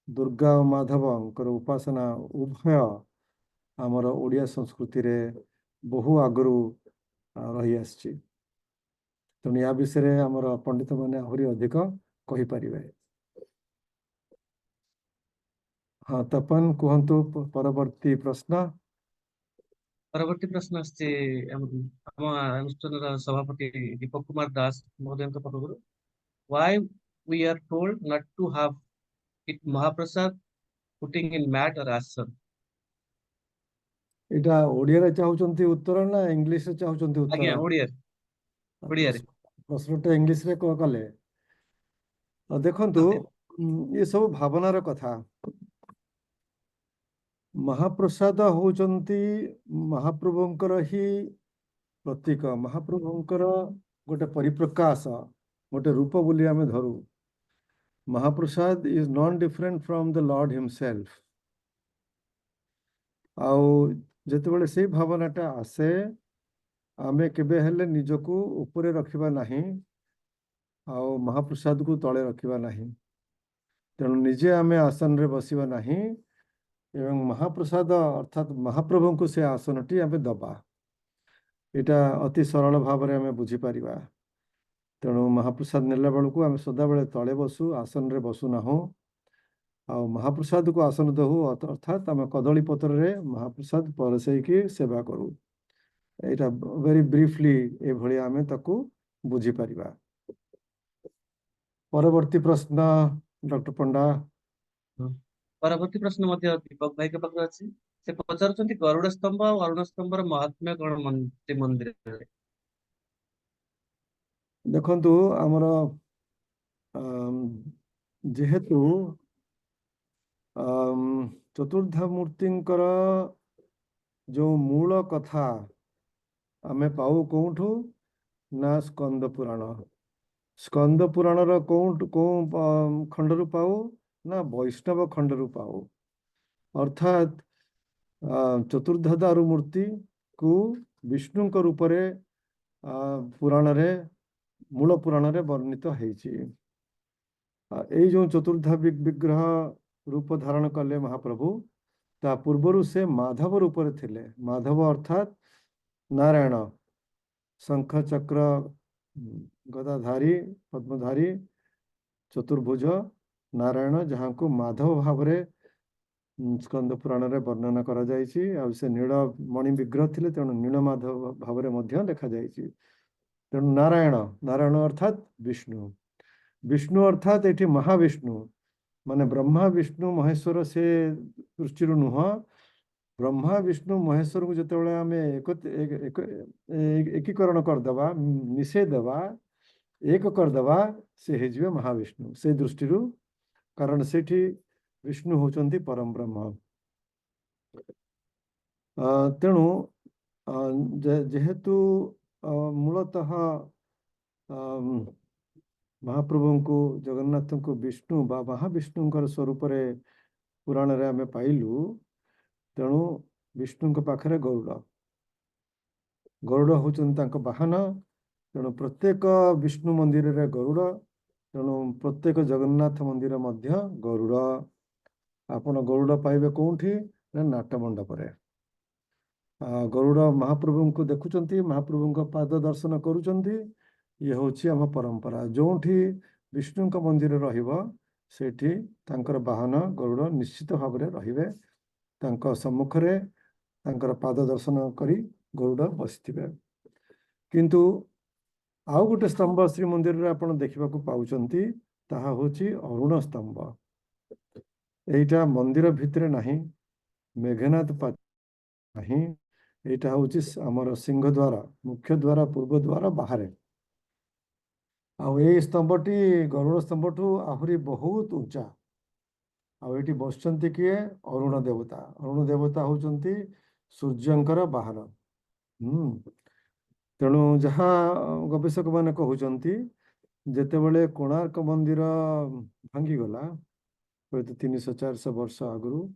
Speaker 8: दुर्गा और माधवंकर उपासना उभय आमर ओडिया संस्कृति रे बहु आगरू रही आछि। तेणु या विषय आमर पंडित माने आहरी अधिक कहि परिबे। हाँ तपन कहतु परवर्ती प्रश्न।
Speaker 4: परवर्ती प्रश्न अस्ति हम अनुष्ठान सभापति दीपक कुमार दास महोदय पक्षरु why we are told not to have it mahaprasad putting in mat or आसन।
Speaker 8: इटा ओडिया रे चाहुचंती उत्तर ना इंग्लिश रे चाहुचंती उत्तर?
Speaker 4: आज्ञा ओडिया ओडिया रे
Speaker 8: प्रश्नटा इंग्लिश रे कले देखंतु ये सब भावनार कथा। महाप्रसाद होचंती महाप्रभुंकर ही प्रतीक। महाप्रभुंकर गोटे परिप्रकाश गोटे रूप बोली आमे धरू। महाप्रसाद is non different from the Lord himself. आउ जेतेबेले से भावनाटा आसे आमे केबे हेले निजको ऊपरे रखिबा नाही आउ महाप्रसाद को तळे रखिबा नाही। तेणु निजे आमे आसन रे बसिबा नाही एवं महाप्रसाद अर्थात महाप्रभु को से आसनटी आमे दबा। एटा अति सरल भाव रे आमे बुझी परिबा। तेणु महाप्रसाद नेला बेलू आमे सदा बेले तळे बसु आसन रे बसु ना हो आ महाप्रसाद को आसन दहु अर्थात आमे कदली पत्र रे महाप्रसाद परसई की सेवा करू। एटा वेरी ब्रीफली ए भली आमे ताकू बुझी परिबा। परवर्ती प्रश्न डॉक्टर पंडा।
Speaker 4: परवर्ती प्रश्न मध्य दीपक भाई के पाखरे अछि। से पचारुचंती गरुड़ स्तंभ और अरुण स्तंभर महात्म्य कौन मंदिर रे?
Speaker 8: देखंतु आमर जेहेतु चतुर्धा मूर्तिंकर जो मूल कथा आमे पाऊ कोठू ना स्कंद पुराण। स्कंद पुराण रो खंडरू पाऊ ना वैष्णव खंडरू पाऊ। अर्थात चतुर्धा दारु मूर्ति को विष्णु को रूप रे पुराण रे मूल पुराण रे वर्णित होईची। एई जो चतुर्धा विग्रह रूप धारण कले महाप्रभु ता पूर्वरु से माधव रूप रे थिले। माधव अर्थात नारायण शंख चक्र गदाधारी पद्मधारी चतुर्भुज नारायण जहाँ को माधव भाव रे स्कंद पुराण रे वर्णना करा जायछि। आ से नील मणि विग्रह थिले तेणु नील माधव भाव रे मध्य देखा जायछि। तेणु नारायण नारायण अर्थात विष्णु। विष्णु अर्थात एठी महाविष्णु माने ब्रह्मा विष्णु महेश्वर से दृष्टि नुह। ब्रह्मा विष्णु महेश्वर को जिते आमे एकीकरण करदबा मिसे दबा एक करदबा से हेजिवे महाविष्णु से दृष्टि। कारण सेठी विष्णु होचंती परम ब्रह्म। तेणु जेहेतु मूलतः महाप्रभु को जगन्नाथ को विष्णु बा महाविष्णु स्वरूप रे पुराण रे आमे पाइलु। तेणु विष्णु के पाखरे गरुड़ गरुड़ होचंती तांको वाहन। तेणु प्रत्येक विष्णु मंदिर रे गरुड़ तेणु प्रत्येक जगन्नाथ मंदिर मध्य गरुड़। आपण गरुड़ पाइबे कोठी ना नाट मंडप रे। गरुड़ महाप्रभु को देखुचंती महाप्रभु को पाद दर्शन करूचंती। ये होची आम परंपरा। जोठी विष्णु का मंदिर रहिबो सेठी तांकर वाहन गरुड़ निश्चित भाव रे रहिबे। तांको सम्मुख रे तांकर पाद दर्शन करी गरुड़ बसिथिबे। किंतु आउ गोटे स्तंभ श्री मंदिर रे आपण देखिबा को पाउचंती ताहा होची अरुण स्तंभ। एइटा मंदिर भितरे नाही मेघनाथ नहीं एइटा होची हमर सिंह द्वार मुख्य द्वार पूर्व द्वार बाहर। आउ ए स्तंभटी गरुड़ स्तंभठू आहुरी बहुत उच्चा। आउ एटी बसचंती किए अरुण देवता। अरुण देवता होचंती सूर्यंकर वाहन। तेणु जहाँ गवेषक माने कहउचंती जेतेबेले कोणार्क मंदिर भांगी गला 300-400 वर्ष आगु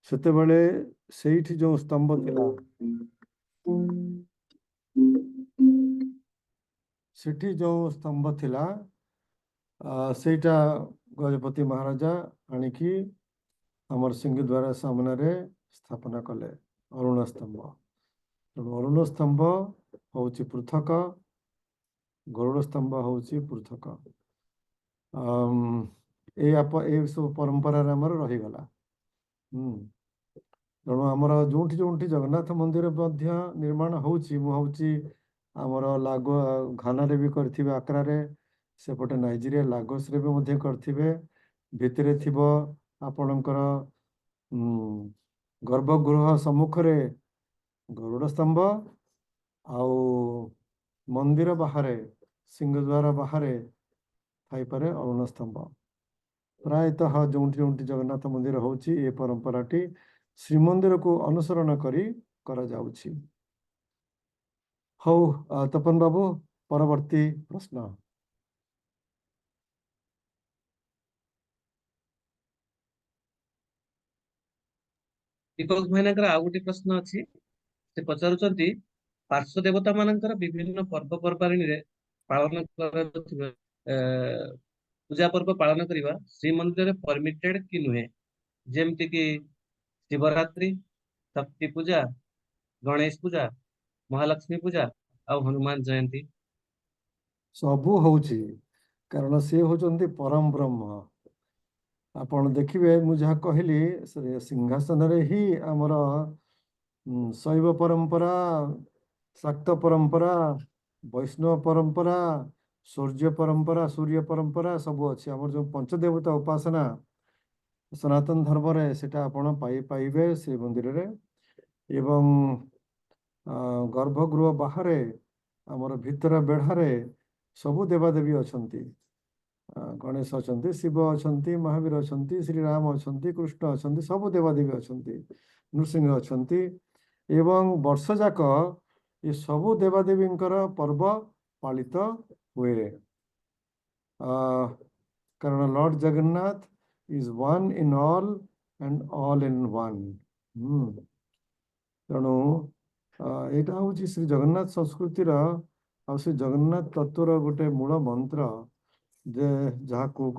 Speaker 8: सेतेबेले सेठी जो स्तंभ थिला सेठी जो स्तंभ थिला सेटा गजपति महाराजा आनिकी हमर सिंह द्वारा सामने रे स्थापना कले अरुण स्तंभ। अरुण स्तंभ होची पृथक गरुड़ स्तंभ होची पृथक। ए सब परंपरा आमर रही गला। तेणु आमर जोठी जोठी जगन्नाथ मंदिर मध्य निर्माण होची मु होची आमर लागो घाना रे भी करथिबे आक्रा रे सेपटे नाइजीरिया लागोस रे भी मध्य करथिबे। भितरे थिबो आपणकर गर्भगृह सम्मुख रे गरुड़ स्तंभ आउ मंदिर बाहरे सिंहद्वार बाहरे थाई पारे अरुण स्तंभ। प्रायतः जोठी जोठी जगन्नाथ मंदिर होची ए परंपराटी श्रीमंदिर को अनुसरण करी करा जाउची। हौ तपन बाबू परवर्ती प्रश्न।
Speaker 4: दीपक भाईनाकर आउ गोटे प्रश्न अछि। से पचारुचंती पार्श्व देवता मानकर विभिन्न पर्व पर्वाणी रे पालन कराउथिबे पूजा पर्व पालन करिबा श्रीमंदिर परमिटेड कि नुहे। जेमति कि शिवरात्रि शक्ति पूजा गणेश पूजा महालक्ष्मी पूजा आ हनुमान जयंती।
Speaker 8: सबू होची कारण से होचंती परम ब्रह्म। आपण देखिबे मु जहा कहली सिंहासन रे ही हमर शैव परंपरा शाक्त परंपरा वैष्णव परंपरा सूर्य परंपरा सब अच्छी। आमर जो पंचदेवता उपासना सनातन धर्म रे सेटा आपण पाइबे से मंदिर रे। एवं गर्भगृह बाहरे आमर भितर बेढ़ारे सबु देवादेवी अछंती। गणेश अछंती, शिव अछंती, महावीर अछंती, श्री राम अछंती, कृष्ण अछंती, सब देवादेवी अछंती, नृसिंह अछंती एवं वर्ष जाक ये सब देवादेवींकर पर्व पालित हुए। कारण Lord Jagannath is one in all and all in one. तेणु यहाँ हूँ श्री जगन्नाथ संस्कृतिर आ श्री जगन्नाथ तत्वर गोटे मूल मंत्र जे जहाँ को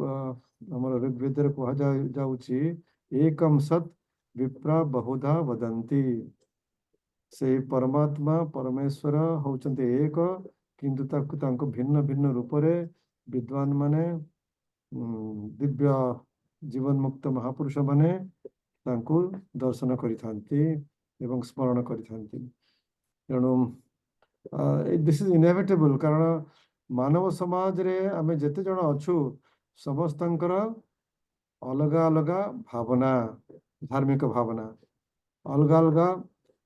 Speaker 8: हमर ऋग्वेद रे कहा जाउची एकम सत विप्रा बहुधा वदंती। से परमात्मा परमेश्वर होचंते एक, किंतु तांको भिन्न भिन्न रूप रे विद्वान माने दिव्य जीवन मुक्त महापुरुष माने तांको दर्शन करिथांती एवं स्मरण करिथांती। तेणु दिस इज इनएविटेबल, कारण मानव समाज रे आमे जेते जण अछु समस्तंकर अलगा अलगा भावना, धार्मिक भावना, अलगा अलगा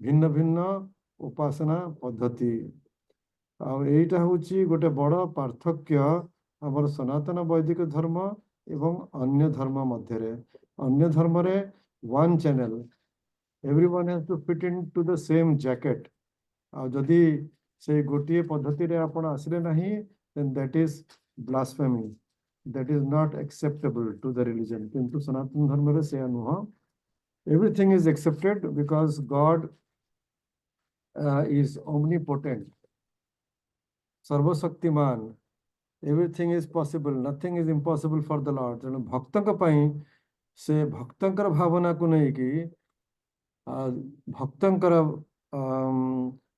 Speaker 8: भिन्न भिन्न उपासना पद्धति। आईटा हूँ गोटे बड़ पार्थक्य आमर सनातन वैदिक धर्म एवं अन्य धर्म मध्य। अन्य धर्म रे one channel, everyone has to fit into the same jacket. जदि से गोटे पद्धति रे आपण आसिले नहीं, then that is blasphemy, that is not acceptable to the religion। किंतु सनातन धर्म रे से अनुह, everything is accepted because God is omnipotent, सर्वशक्तिमान, everything is possible, nothing is impossible for the Lord। तेणु भक्तक पई से भक्तंकर भावना को नहीं कि भक्तंकर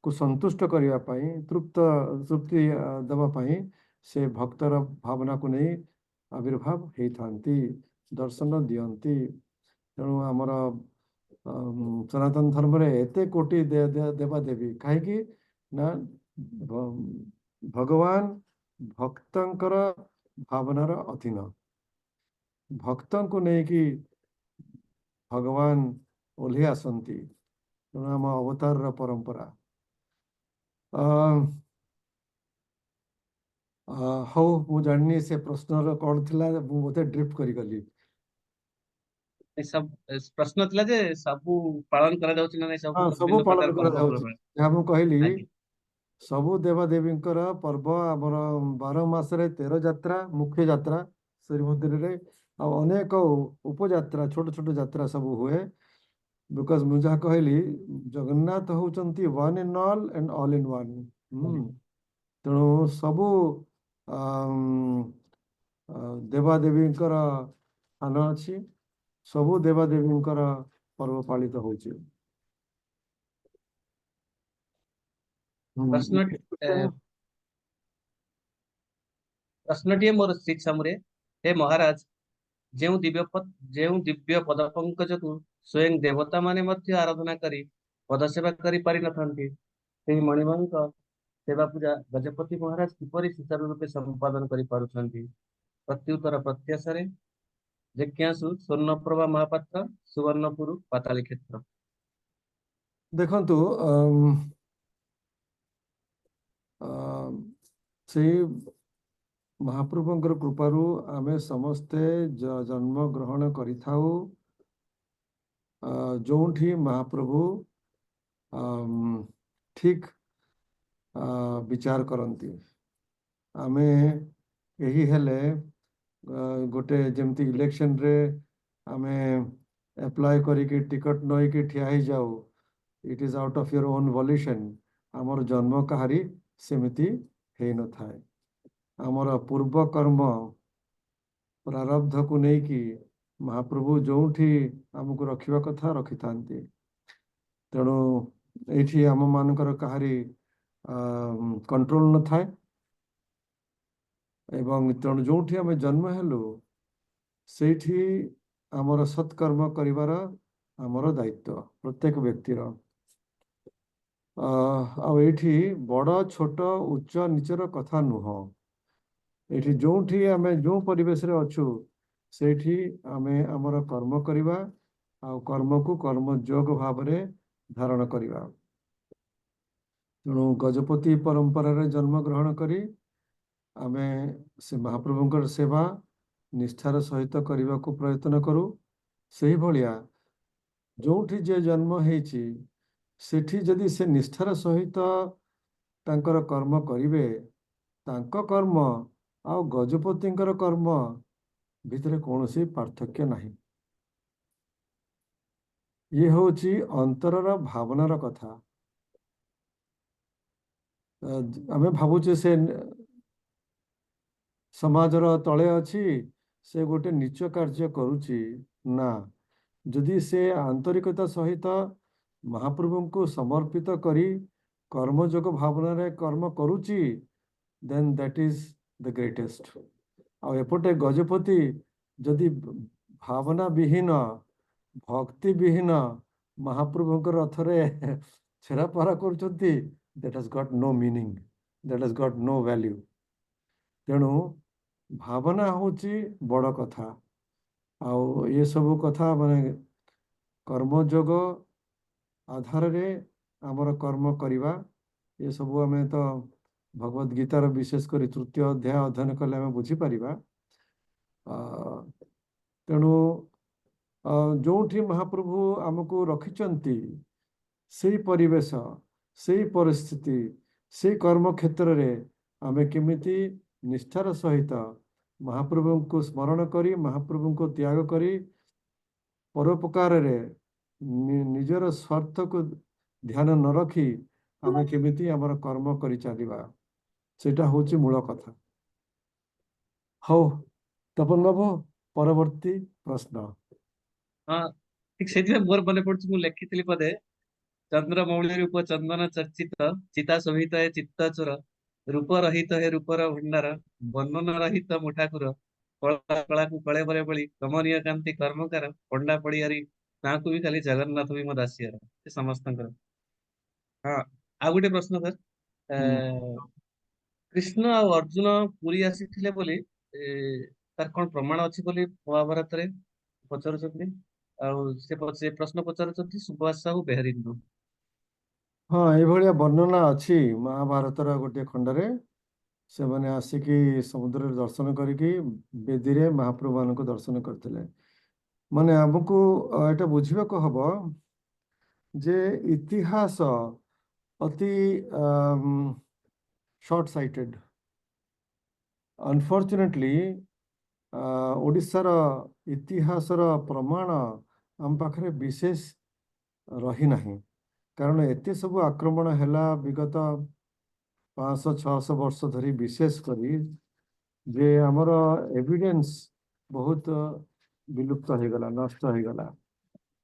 Speaker 8: को संतुष्ट करने तृप्ति देवाई से भक्तर भावना को नहीं आविर्भाव होती, दर्शन दियंती। तेणु आमर सनातन धर्म रे एते कोटि देवादेवी कहीं ना भगवान भक्तंकर भावनार अधीन, भक्त को नहीं कि भगवान ओह्लि आसंती। तेणु आम अवतार परंपरा हौ मु जानी से प्रश्न कौन थिला, मु बोते ड्रिफ्ट करी गली।
Speaker 4: सब प्रश्न थिला जे सबु पालन करा जाउछि ना, सब
Speaker 8: हाँ, सबु
Speaker 4: विभिन्न
Speaker 8: पालन
Speaker 4: प्रकार
Speaker 8: करा जाउछि। जहाँ मु कहली
Speaker 4: आज्ञा।
Speaker 8: सबु देवादेवींकर पर्व आमर 12 मासरे 13 यात्रा, मुख्य यात्रा श्रीमंदिर रे आ अनेक उपयात्रा, छोट छोट यात्रा सब हुए। बिकॉज मुझे जहाँ कहली जगन्नाथ होचंती one in all and all in one. तेणु सबु देवादेवींकर स्थान अच्छी, सबु देवादेवींकर पर्व पालित होची।
Speaker 4: प्रश्न प्रश्नटीए मोर शिक्षा मुरे, हे महाराज, जेउ दिव्य पद पंकज को स्वयं देवता माने मध्य आराधना करी पद सेवा करी पारि नथांती, सेही मणिमांक सेवा पूजा गजपति महाराज किपरि सुचारू रूपे संपादन करि पारुछंती। प्रत्युत्तर प्रत्याशरे जिज्ञासु स्वर्णप्रभा महापात्र, सुवर्णपुर पाताली क्षेत्र।
Speaker 8: देखंतु से महाप्रभुंकर कृपारू आमे समस्ते जन्म ग्रहण करिथाउ जोठी महाप्रभु ठीक विचार करती। आमे यही हेले गोटे जमती इलेक्शन रे आमे अप्लाई करिके टिकट नईके ठिया ही जाऊ, it is out of your own violation. आमर जन्म कहारी सेमिति हे न थाए। आमर पूर्व कर्म प्रारब्ध को नहीं कि महाप्रभु जोठी आमको रखिबा कथा रखि थांती। तेणु एठी आम मानकर कहारी कंट्रोल न थाए एवं तेणु जोठी आमे जन्म हेलु सेठी आमर सत्कर्म करिवार आमर दायित्व प्रत्येक व्यक्तिर। आठी बड़ छोट उच्च नीचर कथा नुह। ये जोठी आमे जो परिवेश रे अच्छु सेठी आमे आमर कर्म करिवा आ कर्म को कर्म जोग भाव रे धारण करिवा। तेणु गजपति परंपरा रे जन्म ग्रहण करी आमे से महाप्रभुंकर सेवा निष्ठार सहित करने को प्रयत्न करू से भलिया जोठी जे जन्म हेछि सेठी जदि से निष्ठार सहित तांकर कर्म करिवे तांको कर्म आ गजपतिंकर कर्म भितरे कौनसी पार्थक्य नहीं। ये होची अंतरर भावनार कथा। आमे भावुचे से समाजर तले अछि से गोटे नीच कार्य करुची ना जदि से आंतरिकता सहित महाप्रभु को समर्पित करी कर्मयोग भावना रे कर्म करुची then that is the greatest. आ एपटे गजपति जदि भावना विहीन भक्ति विहीन महाप्रभुंकर रथरे छेरा पारा करछंती that has got no meaning, that has got no value. तेणु भावना होची बड़ कथा। आउ ये सब कथा माने कर्मयोग आधार रे आमर कर्म करिवा ये सब आमे तो भगवत गीतार विशेष कर तृतीय अध्याय अध्ययन कले आमे बुझी परिबा। तेणु जोठी महाप्रभु आमको रखिचंती से परिवेश से परिस्थिति से कर्म क्षेत्र रे आमे केमिति निष्ठार सहित महाप्रभु को स्मरण करी महाप्रभु को त्याग करी परोपकार रे निजर स्वार्थ को ध्यान न रखी आमे केमिति आमर कर्म करी चलिबा सेटा होची मूल कथा। हौ तपन बाबू परवर्ती प्रश्न।
Speaker 4: हाँ ठीक से मोर मन पड़छ मु लेखितली पदे चंद्रमौली रूप चंदन चर्चित चिता शोभित है चित्त चोर रूप रहित है रूपर भंडार वर्णन रहित मुठाकुर कला कला को कले बरे बली कमनीय कांति कर्मकार पंडा पड़ियारी ताकू भी खाली जगन्नाथ भी मो दासियार से समस्तंकर। हाँ आ गोटे प्रश्न सर कृष्ण और अर्जुन पुरी आसीथिले बोली तार कोन प्रमाण अछि बोली महाभारत रे पचारुछथि आउ से प्रश्न पचारुछथि सुभाष साहू बेहरिंदु।
Speaker 8: हाँ ये भलिया वर्णना अच्छी महाभारतर गोटे खंडरे से माने आसिकी समुद्र दर्शन करिकी बेदी रे महाप्रभु मान को दर्शन करथिले। माने हमको एटा बुझिबा को हबो जे इतिहास अति शॉर्ट साइटेड। अनफॉर्चुनेटली ओडिशार इतिहासर प्रमाण आम पाखरे विशेष रही नहीं कारण एते सब आक्रमण हैला विगत 500-600 वर्ष धरी विशेष करी जे हमर एविडेंस बहुत विलुप्त हो गला नष्ट हो गला।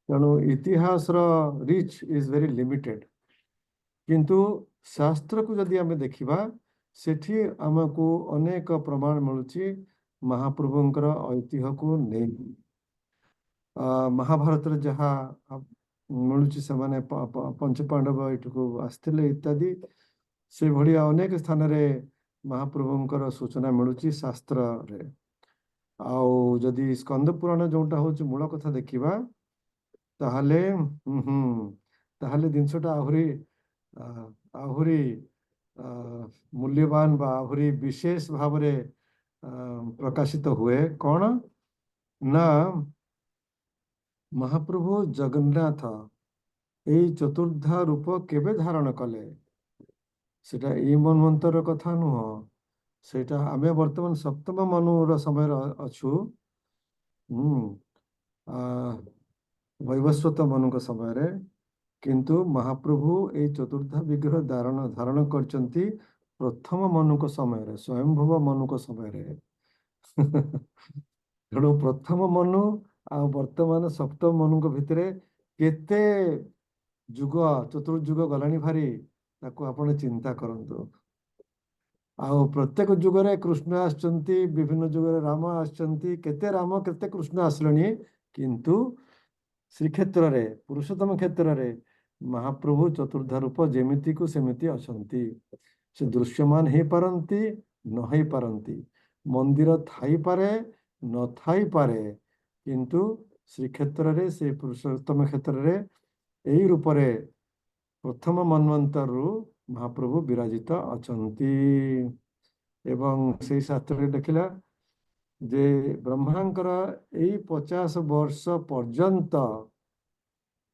Speaker 8: तेणु इतिहास रिच इज वेरी लिमिटेड किंतु शास्त्र को जदि आमे देखिबा सेठी हमको अनेक प्रमाण मिलुची महाप्रभुंकर ऐतिह्य को नहीं। महाभारत जहा मिलुची से माने पंच पांडव एठको आस्थिले इत्यादि से भलिया अनेक स्थान रे महाप्रभुंकर सूचना मिलुची शास्त्र रे। आउ जदि स्कंद पुराण जोटा होची मूल कथा देखिबा ताहले ताहले जिनसटा आहुरी मूल्यवान बा आहुरी विशेष भाव रे प्रकाशित हुए कौन ना महाप्रभु जगन्नाथ यही चतुर्धा रूप केबे धारण कले सेटा ए मनवंतर कथा नुह सेटा आमे वर्तमान सप्तम मनुर समय अछु वैवस्वत मनु का समय रे किंतु महाप्रभु ए चतुर्धा विग्रह धारण करचंती प्रथम मनु को समय रे स्वयंभुव मनु को समय रे तेणु प्रथम मनु आ वर्तमान सप्तम मनु को भितरे केते जुग चतुर्जुग गलानी भारी ताको आपण चिंता करंतु। आउ प्रत्येक जुग रे कृष्ण आछंती विभिन्न जुग रे राम आछंती केते राम केते कृष्ण आसलनी किंतु श्री क्षेत्र रे पुरुषोत्तम क्षेत्र रे महाप्रभु चतुर्धा रूप जेमिति को सेमिति अछंती से दृश्यमान हे पारंती न हे पारंती मंदिर थाई पारे न थाई पारे किंतु श्री क्षेत्र रे से पुरुषोत्तम क्षेत्र रे एही रूप रे प्रथम मनवंतर महाप्रभु विराजित अछंती। एवं से शास्त्र देखिला जे ब्रह्मांकर एई 50 वर्ष पर्यंत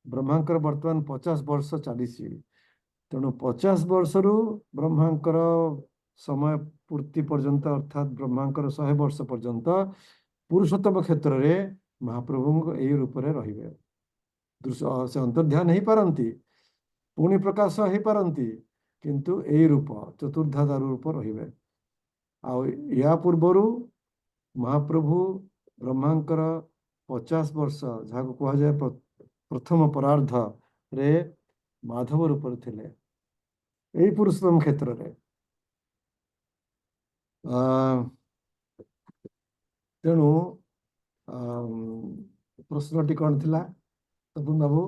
Speaker 8: ब्रह्मांकर वर्तमान 50 वर्ष चलीसी तेणु 50 वर्ष रु ब्रह्मांकर समय पूर्ति पर्यंत अर्थात ब्रह्मांकर 100 वर्ष पर्यंत पुरुषोत्तम क्षेत्र रे महाप्रभु एई रूप रे रहिबे दृश्य से अंतर्ध्यान ही पारंती पुणी प्रकाश ही पारंती किंतु एई रूप चतुर्धाधार रूप रहिबे आ या पूर्वरु महाप्रभु ब्रह्मांकर 50 वर्ष जहाँ को कहा जाए प्रथम परार्ध रे माधव रूप थिले एई पुरुषोत्तम क्षेत्र रे तेणु प्रश्नटी कौन थिला तपन बाबू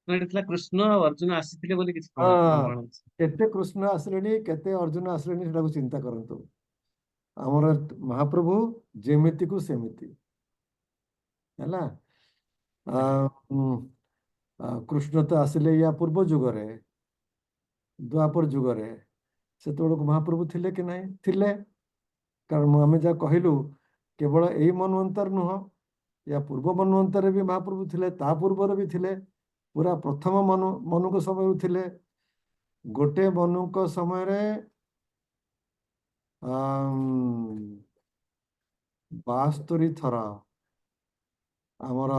Speaker 4: कृष्ण और अर्जुन आसीथिले बोली किछि
Speaker 8: हाँ
Speaker 4: प्रमाण अछि।
Speaker 8: केते कृष्ण आसलेनी केते अर्जुन आसलेनी सेटा को चिंता करंतु हमर महाप्रभु जेमिति को सेमिति हैला कृष्ण तो आसिले या पूर्व जुग रे द्वापर जुग रे सेतोळक महाप्रभु थिले कि नहीं थिले कारण आमे जा कहिलु केवल एई मनवंतर नुह या पूर्व मनवंतर भी महाप्रभु थिले ता पूर्वर भी थिले पूरा प्रथम मनु को समय थिले गोटे मनु को समय रे 72 थर आमर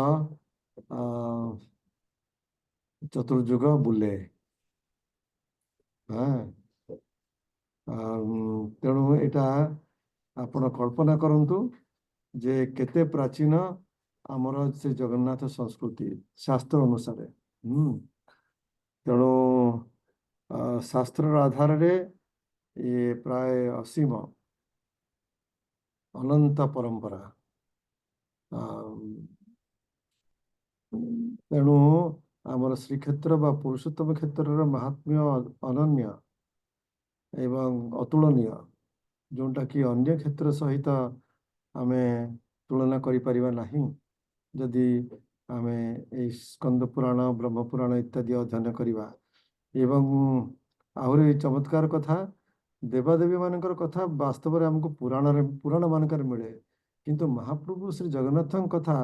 Speaker 8: चतुर्युग बुले हाँ तेणु एटा आपण कल्पना करंतु जे केते प्राचीन आमर से जगन्नाथ संस्कृति शास्त्र अनुसार तेणु शास्त्र आधार रे ये प्राय असीम अनंत परंपरा तेणु आमर श्रीक्षेत्र बा पुरुषोत्तम क्षेत्र महात्म्य अनन्य एवं अतुलनीय जोटा कि अन्य क्षेत्र सहित आमे तुलना करि परिबा नहीं जदि आमे ए स्कंद पुराण ब्रह्म पुराण इत्यादि अध्ययन करिबा एवं आहुरी चमत्कार कथा देवादेवी मानकर कथा वास्तव में हमको पुराण मानकर मिले किंतु महाप्रभु श्री जगन्नाथ कथा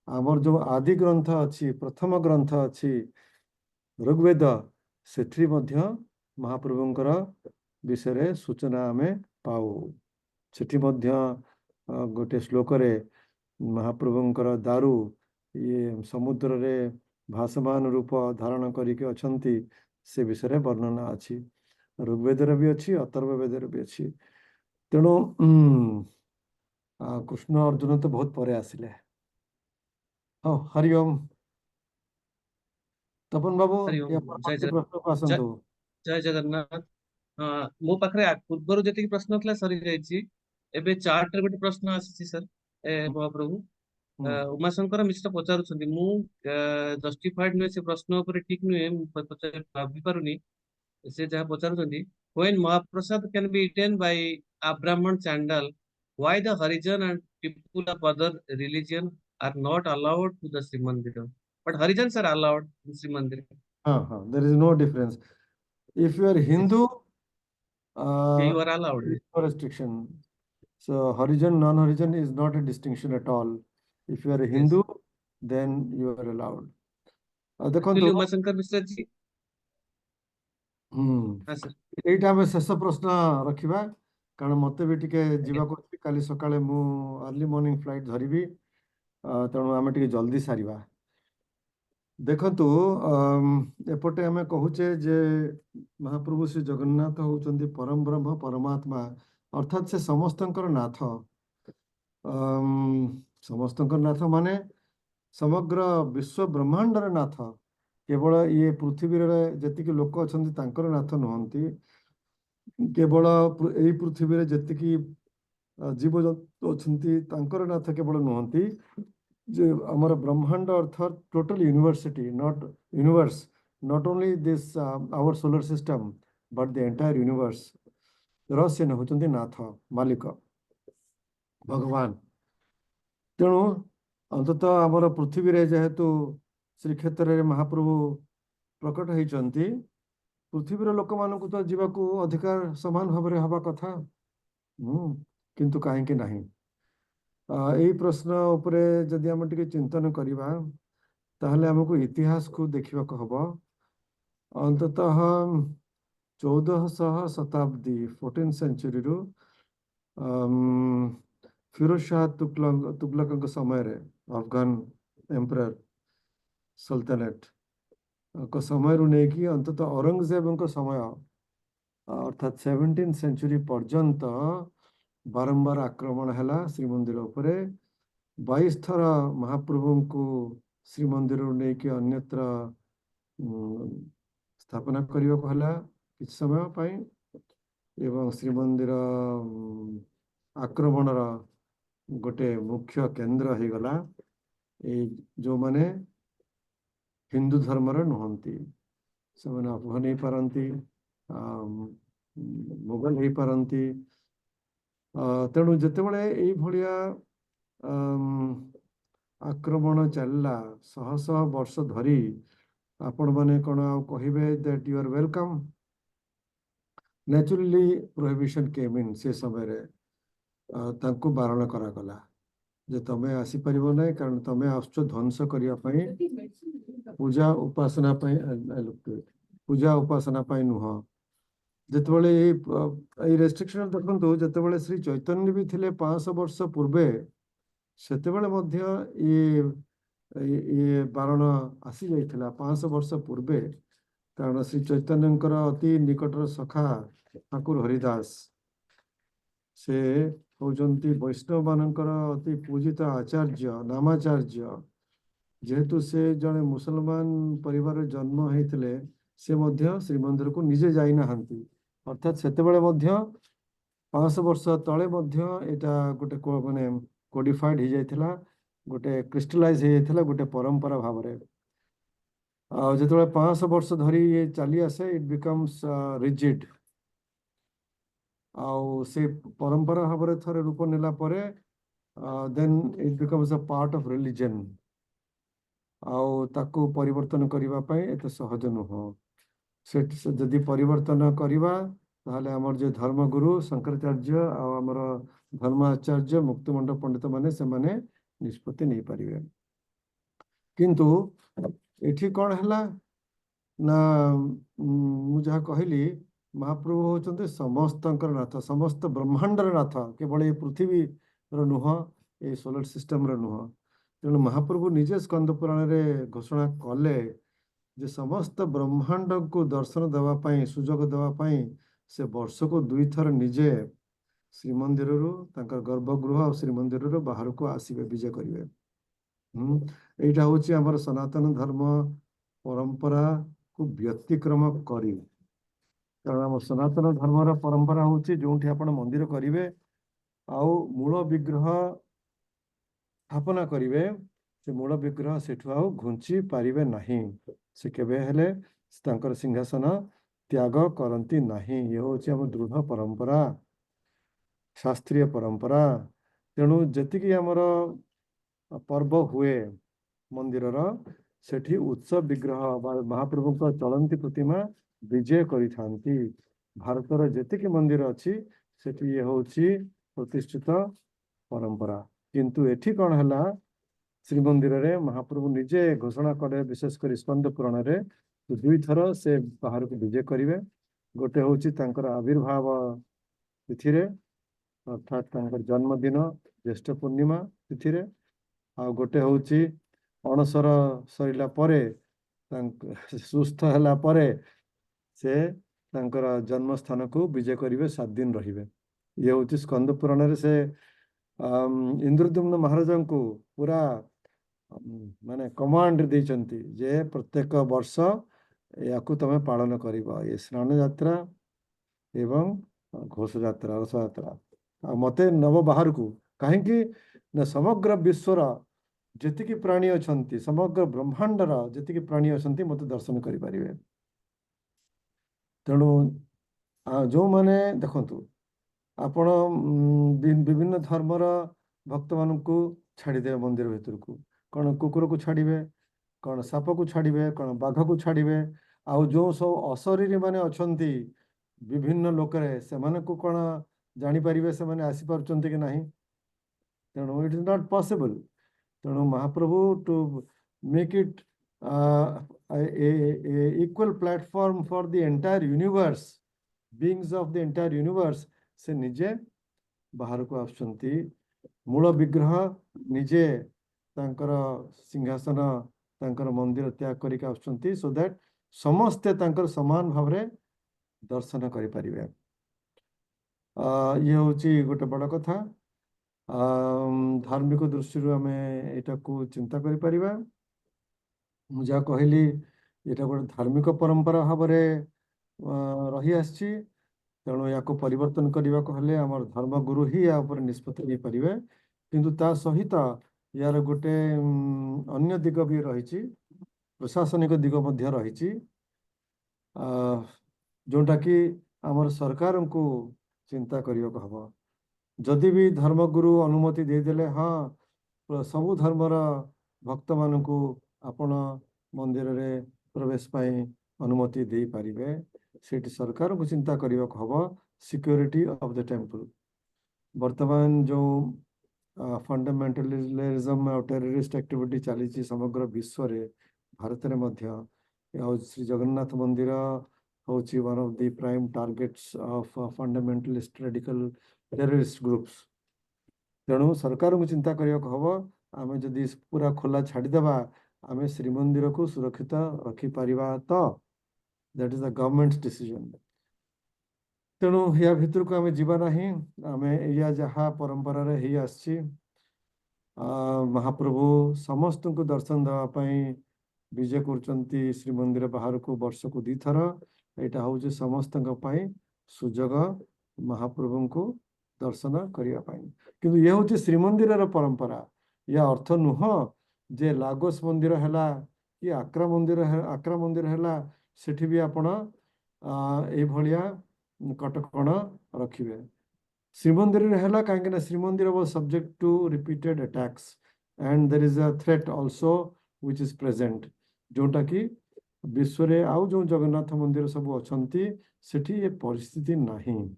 Speaker 8: आमर जो आदि ग्रंथ अच्छी प्रथम ग्रंथ अच्छी ऋग्वेद सेठी मध्य महाप्रभुंकर विषय सूचना आमे पाऊ सेठी मध्य गोटे श्लोक रे महाप्रभुंकर दारू ये समुद्र रे भासमान रूप धारण करिके अछंती से विषय वर्णना अच्छी ऋग्वेद भी अच्छी अथर्व वेद भी अच्छी तेणु कृष्ण अर्जुन तो बहुत परे आसिले हाँ हरिओम तपन बाबू
Speaker 4: हरिओम
Speaker 8: या
Speaker 4: जय
Speaker 8: प्रश्न को आसंतु
Speaker 4: जय जगन्नाथ मो पाखरे पूर्वर जति प्रश्न थला सरी जायछि एबे चार्ट रे गोटे प्रश्न आसी सर महाप्रभु उमाशंकर मिश्र पचारुछन्ति मु जस्टिफाइड नुहे से प्रश्न ऊपर ठीक नुहे भाबी पारुनी से जहाँ पचारुछन्ति when Mahaprasad can be eaten by a Brahman chandal why the Harijan and people of other religion are not allowed to the Sri Mandir but Harijans are allowed in Sri Mandir.
Speaker 8: हाँ there is no difference if you are Hindu
Speaker 4: you are allowed.
Speaker 8: there is no restriction so Harijan non-Harijan is not a distinction at all if you are a Hindu then you are allowed देखो तो
Speaker 4: उमाशंकर मिश्र जी
Speaker 8: एटा में शेष प्रश्न रखिबा कारण मते भी टिके जीवा को काली सकाळे मु अर्ली मॉर्निंग फ्लाइट धरिबी तेणु आमे टिके जल्दी सारिबा देखंतु एपटे आमे कहूचे जे महाप्रभु श्री जगन्नाथ होचंदी परम ब्रह्म परमात्मा अर्थात से समस्तंकर नाथ समस्तंकर नाथ माने समग्र विश्व ब्रह्मांडर नाथ केवल ये पृथ्वी रे जतिक लोक अछंती तांकर नाथ नहंती केवल एई पृथ्वी रे जतिक जीव जंतु अछंती तांकर नाथ केवल नहंती जे हमर ब्रह्मांड अर्थात total university not universe not only this our solar system but the entire universe रहस्य होचंती नाथ मालिक भगवान तेणु अंततः हमर पृथ्वी रे जेहेतु श्रीक्षेत्र रे महाप्रभु प्रकट होइचंती पृथ्वीर लोक मानकु तो जीवाकू अधिकार समान भाव हवा कथा किंतु काहेकि नहीं एई प्रश्न उपरे जदि हम टिके चिंतन करिबा ताहले हमको इतिहास को देखिबा को हबो अंततः 1400 शताब्दी 14th सेंचुरी रु फिरोज शाह तुगलक समय रे अफगान एम्परर सल्तनत को समय रु नहीं कि अंततः औरंगजेब को समय अर्थात 17th सेंचुरी पर्यंत बारंबार आक्रमण हैला श्रीमंदिर उपरे 22 थर महाप्रभु को श्रीमंदिर नहीं कि अन्यत्र स्थापना करियो कहला किछ समय पाई एवं श्रीमंदिर आक्रमण गोटे मुख्य केंद्र हो गला जो माने हिंदू धर्म नुहंती से अफगान हो पारती मुगल हो पारती तेणु जितेबाला ये आक्रमण चलला शह शह वर्ष धरी आपण माने कौन कहे that you are welcome naturally prohibition came in से समय रे तांको बारण करागला जे तमे आसी परिबो नै कारण तमे आसुच ध्वंस करिया पई पूजा उपासना पई पूजा उपासना पई नुह जितेबाला ये रेस्ट्रिक्शन देखो जितेबाला श्री चैतन्य भी थिले 500 वर्ष पूर्वे सेतेबाला मध्य ये बारण आसी जाइथिला 500 वर्ष पूर्वे कारण श्री चैतन्यंकर अति निकटर सखा ठाकुर हरिदास से होजंती वैष्णव मानकर अति पूजित आचार्य नामाचार्य जेहेतु से जड़े मुसलमान परिवार जन्म होते से मध्य श्रीमंदिर को निजे जाई नाहंती अर्थात सेतेबाला मध्य 500 वर्ष तले मध्य एटा गोटे माने कोडिफाइड हो जाइथिला गोटे क्रिस्टलाइज हो जाइथिला गोटे परंपरा भाव रे जो 500 वर्ष धरी ये चली आसे इट बिकम्स रिजिड से परंपरा भाव रे थरे रूप नेला परे then it becomes a part of religion ताको परिवर्तन करिवा पई एते सहज नुह से जदि परिवर्तन करिवा ताहले हमर जे धर्मगुरु शंकराचार्य आमर धर्माचार्य मुक्तिमंड पंडित माने से माने निष्पत्ति नहीं पारिबे किंतु एठी कौन हैला ना मु जहा कहली महाप्रभु होचंते समस्तंकर नाथ समस्त ब्रह्मांडर नाथ केवल ये पृथ्वी रो नुह ये सोलर सिस्टम रो नुह तेणु महाप्रभु निजे स्कंद पुराण रे घोषणा कले जे समस्त ब्रह्मांड को दर्शन देवा पाई सुजोग देवा पाई से वर्ष को 2 थर निजे श्रीमंदिर तांकर गर्भगृह और श्रीमंदिर बाहर को आसबे विजय करेंगे यहाँ हूँ आमर सनातन धर्म परंपरा को व्यतिक्रम करी कारण आम सनातन धर्म परंपरा हूँ जो आप मंदिर करेंगे आउ मूल विग्रह स्थापना करेंगे से मूल विग्रह से घुंची पारे नहीं से केबे हेले तांकर सिंहासन त्याग करती नहीं ये हूँ आम दृढ़ परंपरा शास्त्रीय परंपरा तेणु जी आमर पर्व हुए मंदिर सेठी उत्सव विग्रह महाप्रभु का चलंती प्रतिमा विजय करिथांती भारतर जेतिकी मंदिर अच्छी सेठी ये होची प्रतिष्ठित परंपरा किंतु एठी कौन हैला श्रीमंदिर रे महाप्रभु निजे घोषणा करे विशेष कर स्कंद पुराण रे 2 थर से बाहर को विजय करिवे गोटे होची तांकर आविर्भाव तिथि रे अर्थात तांकर जन्मदिन ज्येष्ठ पूर्णिमा तिथि रे आ गोटे होची अणसर सरिला परे सुस्थ हला परे से तांकर जन्म स्थान को विजय करिवे 7 दिन रहिवे ये होची स्कंद पुराण रे से इंद्रद्युम्न महाराज को पूरा माने कमांड देचंती जे प्रत्येक वर्ष याकू तमे पालन करिबा ये स्नान यात्रा एवं घोष यात्रा रथ यात्रा मते नव बाहर को कहीं समग्र विश्वर जेतिकी प्राणी अछंती समग्र ब्रह्मांडर जेतिकी प्राणी अछंती मते दर्शन करि परिबे तेणु जो माने देखंतु आपण विभिन्न धर्मर भक्त मान को छाड़ीदे मंदिर भीतर को कौन कुकुर को छाड़े कौन साप को छाड़े कौन बाघ को छाड़े आउ जो सब अशरीरी माने अछंती विभिन्न लोकरे से माने को कोन जानि परिबे से माने आसी परचंती कि नाही तेणु इट इज नॉट पॉसिबल तेणु Mahaprabhu to make it equal platform for the entire universe beings of the entire universe से निजे बाहर को आसुचंती मूल विग्रह निजे तांकर सिंहासन तांकर मंदिर त्याग करिक आसुचंती सो दैट समस्ते तांकर समान भाव रे दर्शन करि परिबे ये होची गोटे बड़ कथा धार्मिक दृष्टि आम एटा को चिंता करि परिबा मुझे कहली एटा गोटे धार्मिक परंपरा भाव रही आछि तेणु या परिवर्तन करने को हेले आमर धर्मगुरु ही या ऊपर निष्पत्ति नहीं पारिबे किंतु ता सहित यार गोटे अन्य दिग भी रही प्रशासनिक दिग मध्य रही जोटा कि आमर सरकार को चिंता करने को हम जदि भी धर्मगुरु अनुमति देदेले हाँ सबु धर्मर भक्त मान को आपण मंदिर रे प्रवेश पाई अनुमति दे पारिबे सेठी सरकार को चिंता करने को हम सिक्योरिटी ऑफ द टेम्पल वर्तमान जो फंडामेंटलिज्म और टेररिस्ट एक्टिविटी चली समग्र विश्व रे भारत रे मध्य श्री जगन्नाथ मंदिर होची one of the prime targets of fundamentalist radical terrorist groups तेणु सरकार को चिंता करने को हम आम जदि पूरा खोला छाड़देवा आम श्रीमंदिर को सुरक्षित रखिपर तो that is the government decision तेणु या भितर को आम जीवा नहीं आम या जहाँ परंपरा रे ही आसी महाप्रभु समस्त को दर्शन देवाई विजय कर श्रीमंदिर बाहर को वर्ष को 2 थर यहाँ हूँ समस्त सुजोग महाप्रभु को दर्शन करने किंतु ये हूँ श्रीमंदिर परंपरा या अर्थ नुह जे लागोस मंदिर है कि आक्रा मंदिर है सेठी भी आपण भलिया कटकण रखिबे श्रीमंदिर है कहीं Shrimandir was subject to repeated attacks and there is a threat also which is present जोटा कि विश्व रे आउ जो जगन्नाथ मंदिर सब अछंती सेठी ये परिस्थिति नहीं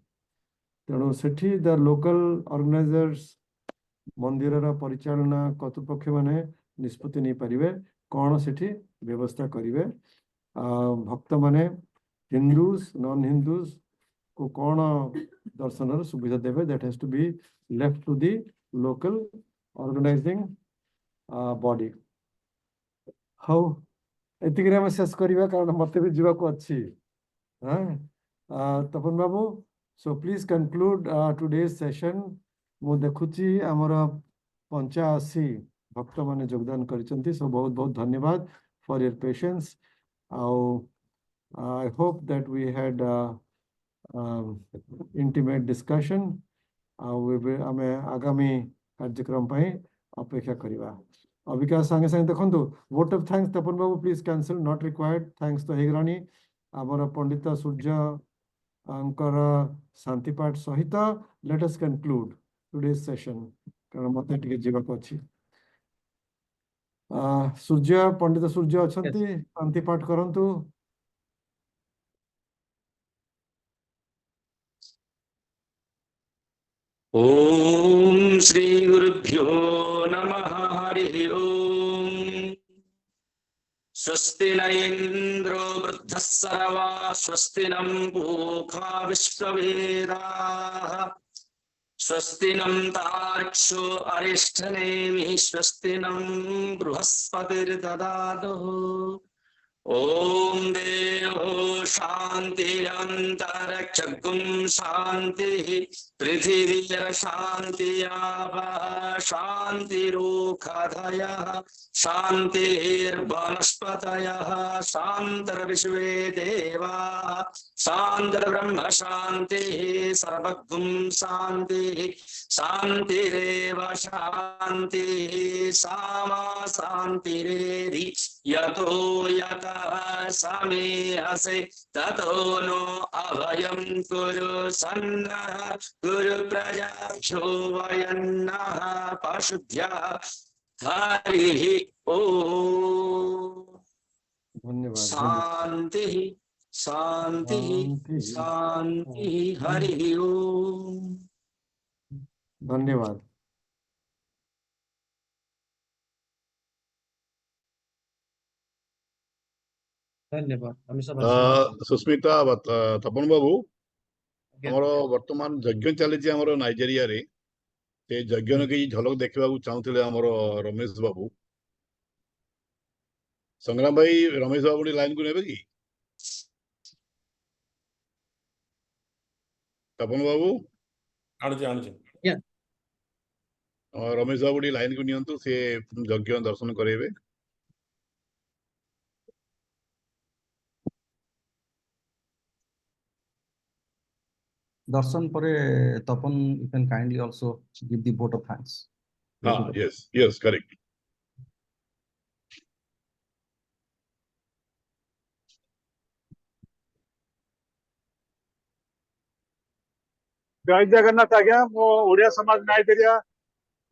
Speaker 8: तेणु सेठी द लोकल ऑर्गेनाइजर्स मंदिर परिचालना कर्तृपक्ष माने निष्पत्ति नहीं पारिबे कौन सेठी व्यवस्था करिवे भक्त माने हिंदूज नॉन हिंदूज को कौन दर्शन सुविधा देवे that has to be left to the local organising body हाउ एतिक आम शेष करवा कारण मत भी जीवा को अच्छी Tapan babu so please conclude today's session मु देखुची आमर 85 भक्त माने योगदान करिसेंती सो बहुत बहुत धन्यवाद for your patience I hope that we had intimate discussion आमे आगामी कार्यक्रम पाई अपेक्षा करिवा अबिका संगे संगे देखंतु vote of thanks Tapan Babu please cancel not required thanks तो हेगरानी आमर पंडित सूर्य अंकर शांति पाठ सहित let us conclude today's session कारण मते टिके जीवा को अछि सूर्य पंडित सूर्य अछंती शांति पाठ करंतु
Speaker 9: ओम श्री गुरुभ्यो नमः हरि ओम स्वस्ति न इंद्रो वृद्धः सर्वा स्वस्ति नं पूषा विश्ववेदाः स्वस्ति नं तार्क्ष्यो अरिष्ठनेमिः स्वस्ति नं बृहस्पतिर्ददातु ओम देवो शांतिरंतरिक्षगुं शांति पृथिवीर शांतियापः शांतिरोखधयः शांतिर्वनस्पतयः शांतिर्विश्वे देवाः शांतिर्ब्रह्म शांतिः सर्वगुं शांतिः शांतिरेव शांतिः सामा शांतिरेधि यतो यतः समेहसे ततो नो अभयं कुरु सन्नः कुरु प्रजाभ्यो वयन्नः पशुभ्यः हरिः ओम्
Speaker 8: धन्यवाद
Speaker 9: शांति शांति
Speaker 8: शांति
Speaker 9: शांति हरि ओम।
Speaker 8: धन्यवाद।
Speaker 4: धन्यवाद आम सब आशीर्वाद
Speaker 3: सुस्मिता तपन बाबू
Speaker 4: आज्ञा।
Speaker 3: हमर वर्तमान यज्ञ चली हमर नाइजेरिया रे से यज्ञ न की झलक देखा चाहूले हमर रमेश बाबू संग्राम भाई रमेश बाबू लाइन को नेबे कि तपन बाबू रमेश बाबू लाइन को नियंतु से यज्ञ दर्शन करेबे।
Speaker 2: Darshan pore Tapan, you can kindly also give the vote of thanks.
Speaker 3: Yes, correct.
Speaker 10: जय जगन्नाथ आज्ञा मो ओडिया समाज नाइजेरिया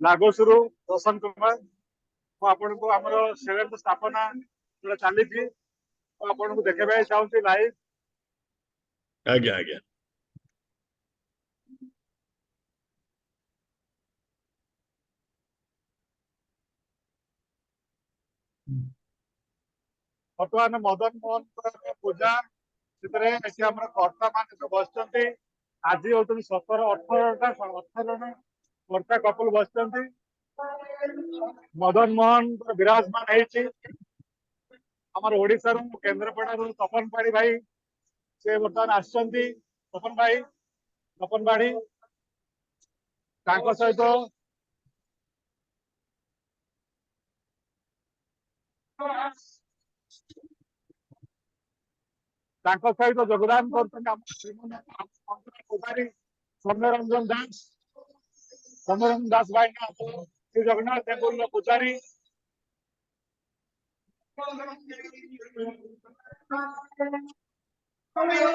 Speaker 10: लागोसुरु रोशन कुमार मो आपन को हमरो सेवेंथ स्थापना जोड़ा चली थी आपन को देखे चाहूँ लाइव
Speaker 3: आज्ञा आज्ञा
Speaker 10: बर्तमान मदन मोहन पूजा से कर्ता मान सब बस आज हूँ 17-18 कर्ता कपल बस मदन मोहन विराजमान होमर ओडिशा केन्द्रापड़ा तपन पाड़ी भाई से बर्तमान आसचंती तपन भाई तपन बाड़ी सहित सहित योगदान कर सौम्यरंजन दास भाई श्री जगन्नाथ टेम्पल पूजारी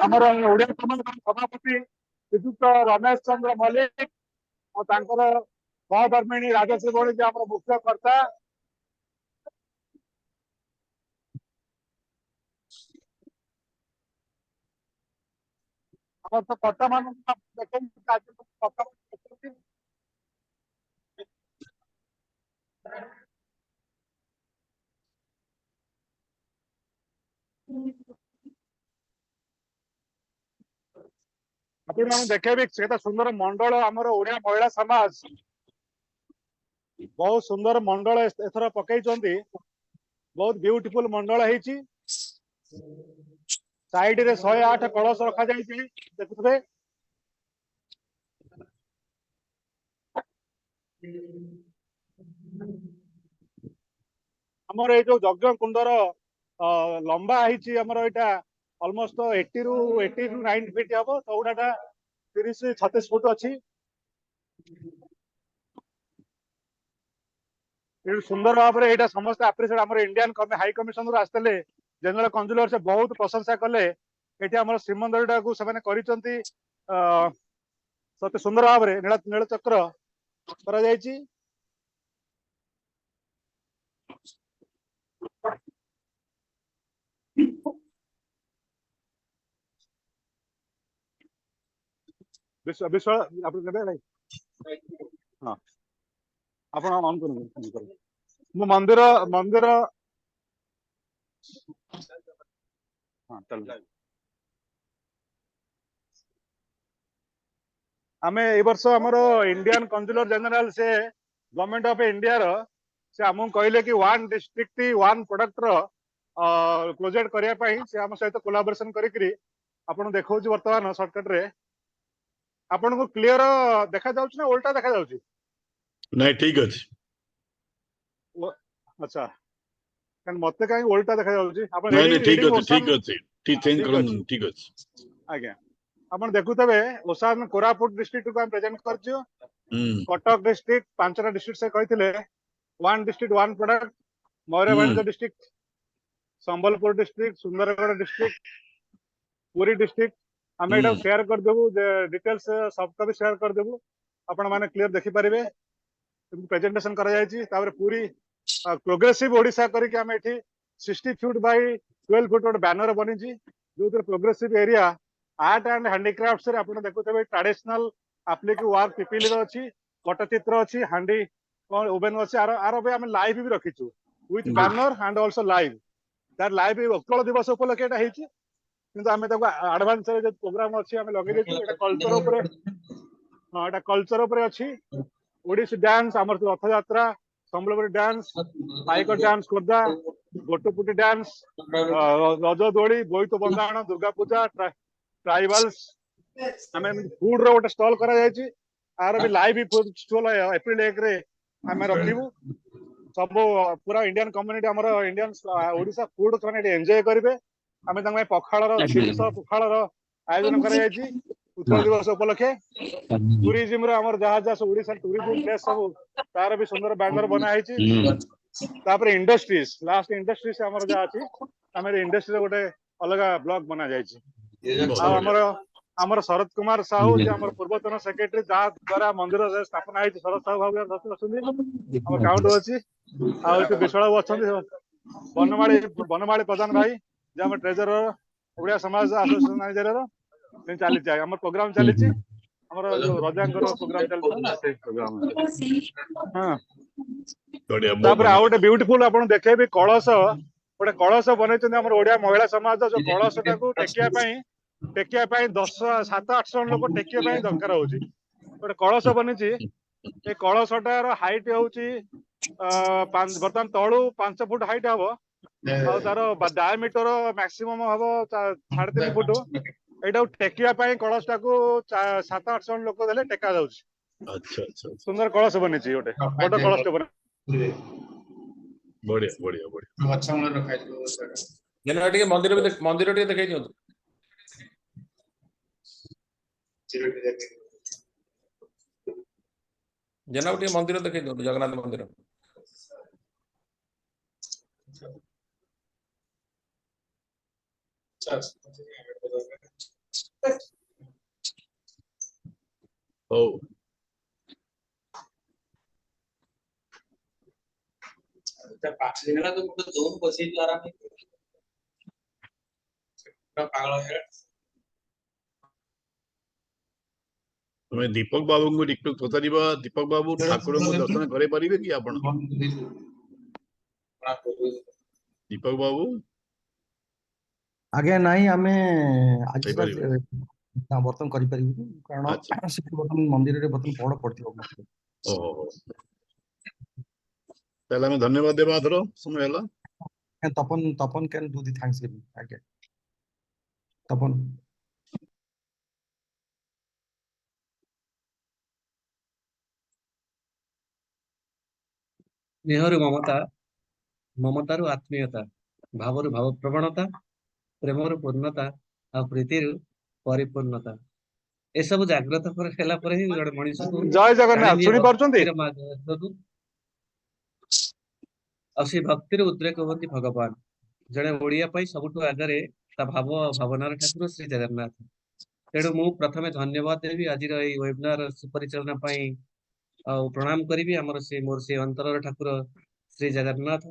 Speaker 10: आमर ओडिया समाज सभापति श्रीजुक्त रमेश चंद्र मल्लिक और सहधर्मिणी राजश्री बणी जी आम मुख्य कर्ता तो कर्ता मान देखे भी से सुंदर मंडल आमर ओडिया महिला समाज बहुत सुंदर मंडल एथर पकई बहुत ब्यूटीफुल मंडल है साइड रे 108 कलश रखा जाइए देखुए आमर ये जो यज्ञ कुंडर लंबा है आमर यहाँ ऑलमोस्ट 80 to 90 फीट हम चौड़ाटा 30-36 फुट अच्छी सुंदर भाव में यहाँ समस्त आप्रिशिएट आम इंडियन हाई कमिशन आसते जनरल कंजुलर से बहुत प्रशंसा कले ये आम श्रीमंदिर टाक सत्य सुंदर भाव में नीलचक्र करा जायछि मंदिर मंदिर आमे ए वर्ष हमर इंडियन कंजुलर जनरल से गवर्नमेंट ऑफ इंडिया रो से हमू कहले कि वन डिस्ट्रिक्ट वन प्रोडक्ट रो प्रोजेक्ट करिया पई से हम सहित कोलैबोरेशन करिकरी आपन देखौछ वर्तमान शॉर्टकट रे आपन को क्लियर देखा जाउछ ना उल्टा देखा जाउछ
Speaker 3: नहीं ठीक अछि
Speaker 10: अच्छा कन मते काई उल्टा देखा जाउछ आपन
Speaker 3: नहीं ठीक अछि ठीक चेंज करन ठीक अछि
Speaker 10: आज्ञा अपन देखुतबे ओसान कोरापुट डिस्ट्रिक्ट को हम प्रेजेंट करछु कटक डिस्ट्रिक्ट 5टा डिस्ट्रिक्ट से कहिथिले one district one product Mayurbhanj district Sambalpur district Sundargarh district Puri district हम एटा शेयर कर देबू डिटेल्स सबका भी शेयर कर देबू अपन माने क्लियर देखि परिबे प्रेजेंटेशन करा जायछि तापर पूरी प्रोग्रेसिव ओडिसा करी कि हम एठी 60 फीट बाय 12 फुट गोटे बैनर बनी जो progressive area art and handicrafts रे आपण देखुथबे ट्रेडिशनल एप्लिक वर्क पिपिली रो अछि पट्टचित्र अछि हांडी ओवेन अछि आरो बे हम लाइव भी रखिछु with banner and also live that live Utkal Divas उपलक्षे एटा हेछि किंतु आमे ताको एडवांस रे जे प्रोग्राम अछि आमे लगे देछु एटा कल्चर ऊपर हां एटा कल्चर ऊपर अछि ओडिसी डांस हमर रथ यात्रा संबलपुरी डांस पाइक डांस खोदा गोटपुटी डांस रज दोली बोईत बंदाण दुर्गा पूजा ट्राइबल्स आमे फूड रो गोटे स्टॉल करा जायछि आर भी लाइव फूड स्टॉल एप्रिल 1 रे आमे रखिबु सब पूरा इंडियन कम्युनिटी हमर इंडियन ओडिसा फूड कने एंजॉय करबे आमे तंग पखाळ रो 300 पखाळ रो आयोजन करा जायछि उत्कल दिवस उपलक्षे टूरिज्म रो हमर जहाज जस ओडिसा टूरिज्म प्लेस सब तार भी सुंदर बैनर बना है तापर इंडस्ट्रीज लास्ट इंडस्ट्रीज हमर जा अछि हमर इंडस्ट्री रो गोटे अलग ब्लॉक बना जायछि आ हमर शरद कुमार साहू जे हमर पूर्वतन सेक्रेटरी जा द्वारा मंदिर स्थापना है शरद साहू भाव हमर काउंट अछि आ विशाल बाबू अछंती बनमाली प्रधान भाई जे हमर ट्रेजरर ओडिया समाज एसोसिएशन मैनेजर चली हमर प्रोग्राम चली हमर जो रजांकर प्रोग्राम चलता प्रोग्राम हां तापर आ गोटे ब्यूटीफुल आपण देखेबे कळस गोटे कळस बनैछन हमर ओडिया महिला समाज जो कळस टाको टेकिया पई 7-8 जन लोक टेकिया पई दरकार होची गोटे कळस बनिची ए कळसटार हाइट होची बर्तमान तळू 5 फुट हाइट हबो आ तार डायमीटर मैक्सिमम हबो 3.5 फुट एटा टेकिया पई कळस टाको 7-8 जन लोक देले टेका जाउची
Speaker 3: अच्छा अच्छा
Speaker 10: सुंदर कळस बनिची गोटे बड़ कळस बन
Speaker 3: बढ़िया बढ़िया बढ़िया
Speaker 11: अच्छा मन रखाइ जेना टिके मंदिर टिके देखाइ दियौ जेना टिके मंदिर देखाइ दियौ जगन्नाथ मंदिर
Speaker 3: ओ
Speaker 11: त्या 5 दिनाला तो कुठे दोन बसायची आराम पागल आहे
Speaker 3: तुम दीपक बाबू को रिक्वेस्ट पचारिबा दीपक बाबू ठाकुर को दर्शन करे परिबे कि आपण दीपक बाबू
Speaker 2: आगे नहीं आमे आज
Speaker 3: कहि परिबे
Speaker 2: बर्तन करि परिबु कारण से बर्तन मंदिर रे बर्तन पड़ पड़तियो
Speaker 3: ओहो ताले हम धन्यवाद देबा धरो समय हला
Speaker 2: तपन कैन डू द थैंक्सगिविंग आगे तपन
Speaker 4: स्नेहरु ममता ममतारु आत्मीयता भावरु भाव प्रवणता प्रेमरु पूर्णता आ प्रीतिरु परिपूर्णता ए सब जागृत पर खेला पर ही जड़े मनीष को
Speaker 10: जय जगन्नाथ सुनी पारछंती
Speaker 4: असी भक्तिर उद्रेक होती भगवान जड़े ओडिया पई सबुठु आगरे ता भाव भावनार ठाकुर श्री जगन्नाथ तेणु मु प्रथमे धन्यवाद देवी आज वेबिनार सुपरिचालना पई आ प्रणाम करी आमर से मोर से अंतर ठाकुर श्री जगन्नाथ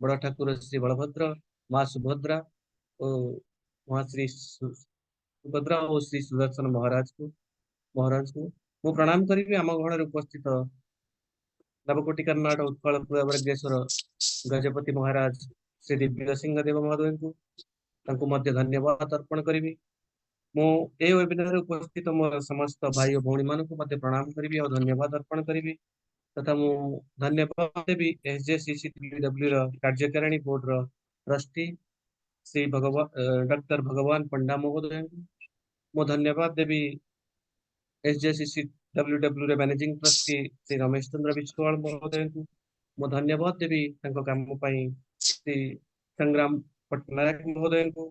Speaker 4: बड़ ठाकुर श्री बलभद्र माँ सुभद्रा और माँ श्री सुभद्रा और श्री सुदर्शन महाराज को मु प्रणाम करी आम घर उपस्थित नवकोटि कर्नाट उत्कल वर्गेश्वर गजपति महाराज श्री दिव्य सिंह देव महोदय को मध्य धन्यवाद अर्पण करी मु ए वेबिनार उपस्थित मोर समस्त भाई और भौणी मान को प्रणाम करी और धन्यवाद अर्पण करी तथा मु धन्यवाद देवी SJCCW कार्यकारिणी board trustee Shri doctor Bhagaban Panda महोदय मु धन्यवाद देवी SJCCW managing trustee Shri Ramesh Chandra Biswal महोदय मु धन्यवाद देवी काम श्री संग्राम पटनायक महोदय को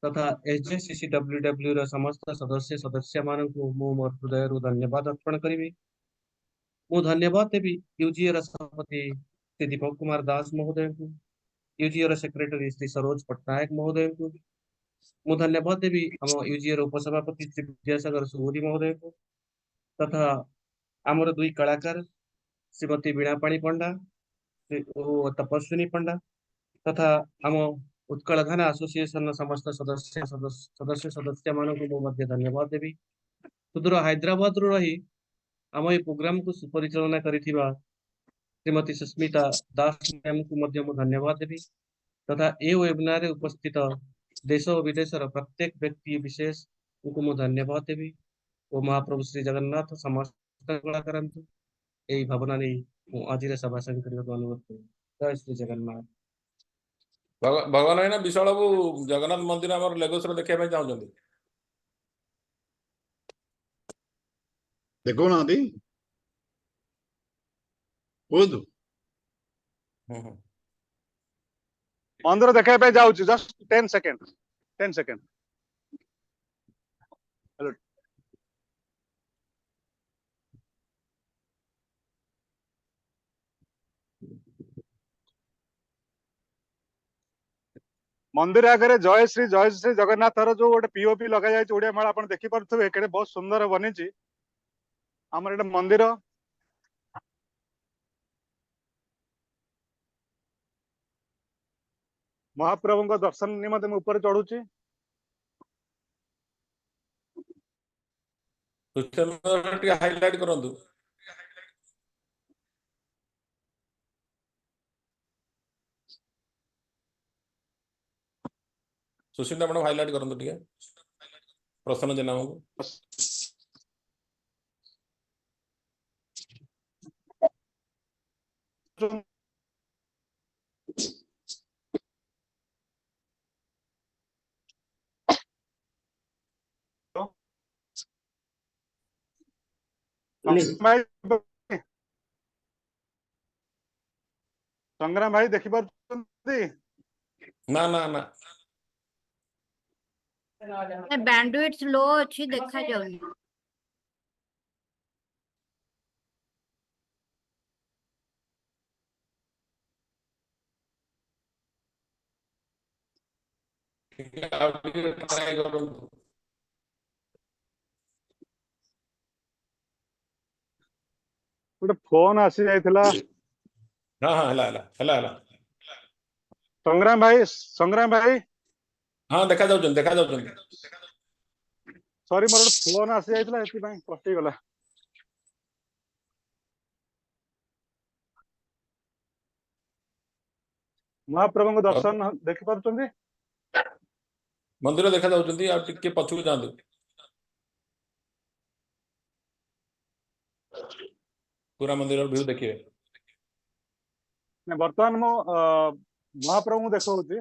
Speaker 4: तथा SJCCW समस्त सदस्य मान मु मोर हृदय धन्यवाद अर्पण करी मु धन्यवाद देवी यूजीए सभापति श्री दीपक कुमार दास महोदय को यूजीए सेक्रेटरी श्री सरोज पटनायक महोदय को मु धन्यवाद देवी आम यूजीए उपसभापति श्री विद्यासागर सुबोधी महोदय को तथा आमर दुई कलाकार श्रीमती वीणापाणी पंडा और तपस्विनी पंडा तथा आम उत्कल घन आसोसिएशन समस्त सदस्य मानक मध्य धन्यवाद देवी सुदूर हैदराबाद रु रही आम ये प्रोग्राम को सुपरिचालना करिथिबा श्रीमती सुस्मिता दास मैम को मध्य मु धन्यवाद देवी तथा ए वेबिनार रे उपस्थित देश और विदेशर प्रत्येक व्यक्ति विशेष को मु धन्यवाद देवी ओ महाप्रभु श्री जगन्नाथ समस्त कला करंतु एई भावना नै मु आज सभा संग करबा अनुरोध करू जय श्री जगन्नाथ
Speaker 11: भगवान भाई विशाल बाबू जगन्नाथ मंदिर आम लेगोस देखा चाहते
Speaker 3: देखो ना दी कुहतु
Speaker 10: मंदिर देखा जाऊँ जस्ट 10 सेकेंड 10 सेकेंड हेलो मंदिर आगे जय श्री जगन्नाथ जो गोटे पीओपी लगा जाए ओडिया माला आप देखी पारे के बहुत सुंदर बनी आमर एटा मंदिर महाप्रभु दर्शन निमंते ऊपर चढ़ुची
Speaker 11: हाइलाइट करंतु सुशील मैडम हाइलाइट करंतु टिके प्रसन्न जेना को
Speaker 10: संग्राम भाई देखी पारुछंती
Speaker 11: ना ना ना
Speaker 5: बैंडविड्थ लो अच्छी देखा जाउनी
Speaker 11: ट्राई करंतु
Speaker 10: गोटे फोन आसी जाइथिला
Speaker 11: हां हां हला
Speaker 10: संग्राम भाई
Speaker 11: हां देखा जाउछन
Speaker 10: सॉरी मोर गोटे फोन आसी जाइथिला एथि पई कटि गला महाप्रभु को दर्शन देखि पारुछंती
Speaker 11: मंदिर देखा जाउछंती आ टिके पछुक जांदु पूरा मंदिर व्यू देखिए
Speaker 10: वर्तमान मो महाप्रभु को देखौची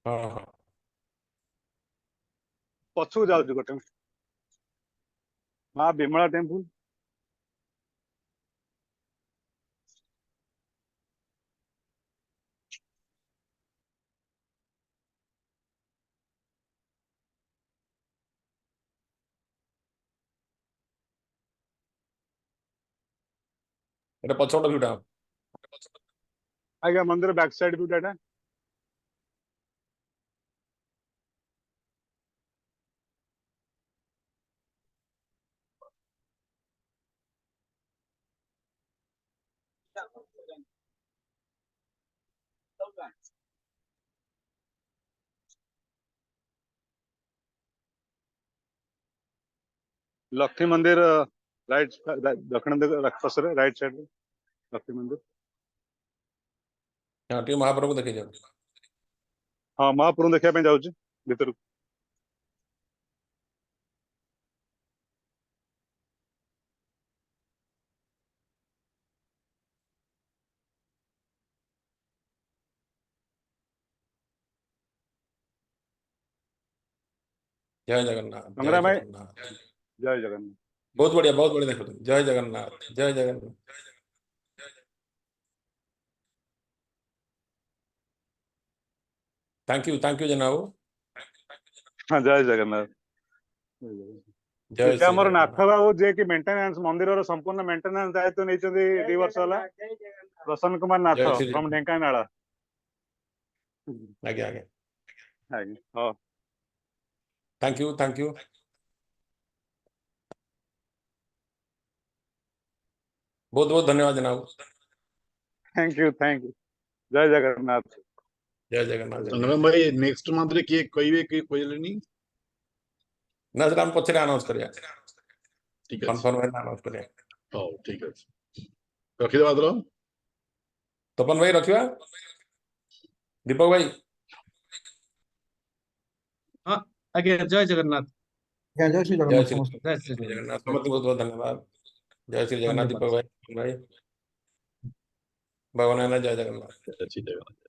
Speaker 11: हां
Speaker 10: पछुक जाउची गोटे मां बिमला टेम्पल
Speaker 11: एटा पछोट व्यूटा
Speaker 10: आगे मंदिर बैक साइड भी डाटा लक्ष्मी मंदिर राइट दक्षिण पसरे राइट साइड लक्ष्मी मंदिर
Speaker 11: हां टी महाप्रभु देखे जाउ
Speaker 10: हाँ महाप्रभु देखा जाऊँ भीतर
Speaker 11: जय जगन्नाथ
Speaker 10: संग्राम भाई जय जगन्नाथ
Speaker 11: बहुत बढ़िया देखो जय जगन्नाथ थैंक यू जनाब
Speaker 10: हाँ जय जगन्नाथ
Speaker 11: जय
Speaker 10: हमर नाथ बाबू जे कि मेंटेनेंस मंदिर रो संपूर्ण मेंटेनेंस दायित्व नै चंदी 2 वर्ष होला प्रसन्न कुमार नाथ फ्रॉम ढेंकानाळ
Speaker 11: आगे
Speaker 10: ଆଜ୍ଞା ହଉ
Speaker 11: थैंक यू थैंक यू बहुत बहुत धन्यवाद जनाब
Speaker 10: थैंक यू जय जगन्नाथ
Speaker 11: जय जगन्नाथ जय
Speaker 3: संग्राम भाई नेक्स्ट मंथ रे किए कहबे कि कहलेनी
Speaker 11: ना सर हम पछरे अनाउंस करिया
Speaker 3: ठीक है
Speaker 11: कंफर्म है अनाउंस करिया
Speaker 3: हौ ठीक है रखि देबा दरो
Speaker 11: तपन भाई रखिवा दीपक भाई
Speaker 4: हाँ आगे जय जगन्नाथ
Speaker 2: जय श्री
Speaker 11: जय
Speaker 2: जगन्नाथ
Speaker 11: श्री
Speaker 2: समस्त
Speaker 4: जय श्री
Speaker 11: जगन्नाथ
Speaker 4: जगन्नाथ
Speaker 11: समस्त बहुत बहुत धन्यवाद जय श्री जगन्नाथ
Speaker 2: धन्यवाद
Speaker 11: दीपक भाई भाई भगवान जय जगन्नाथ
Speaker 3: अच्छी जगह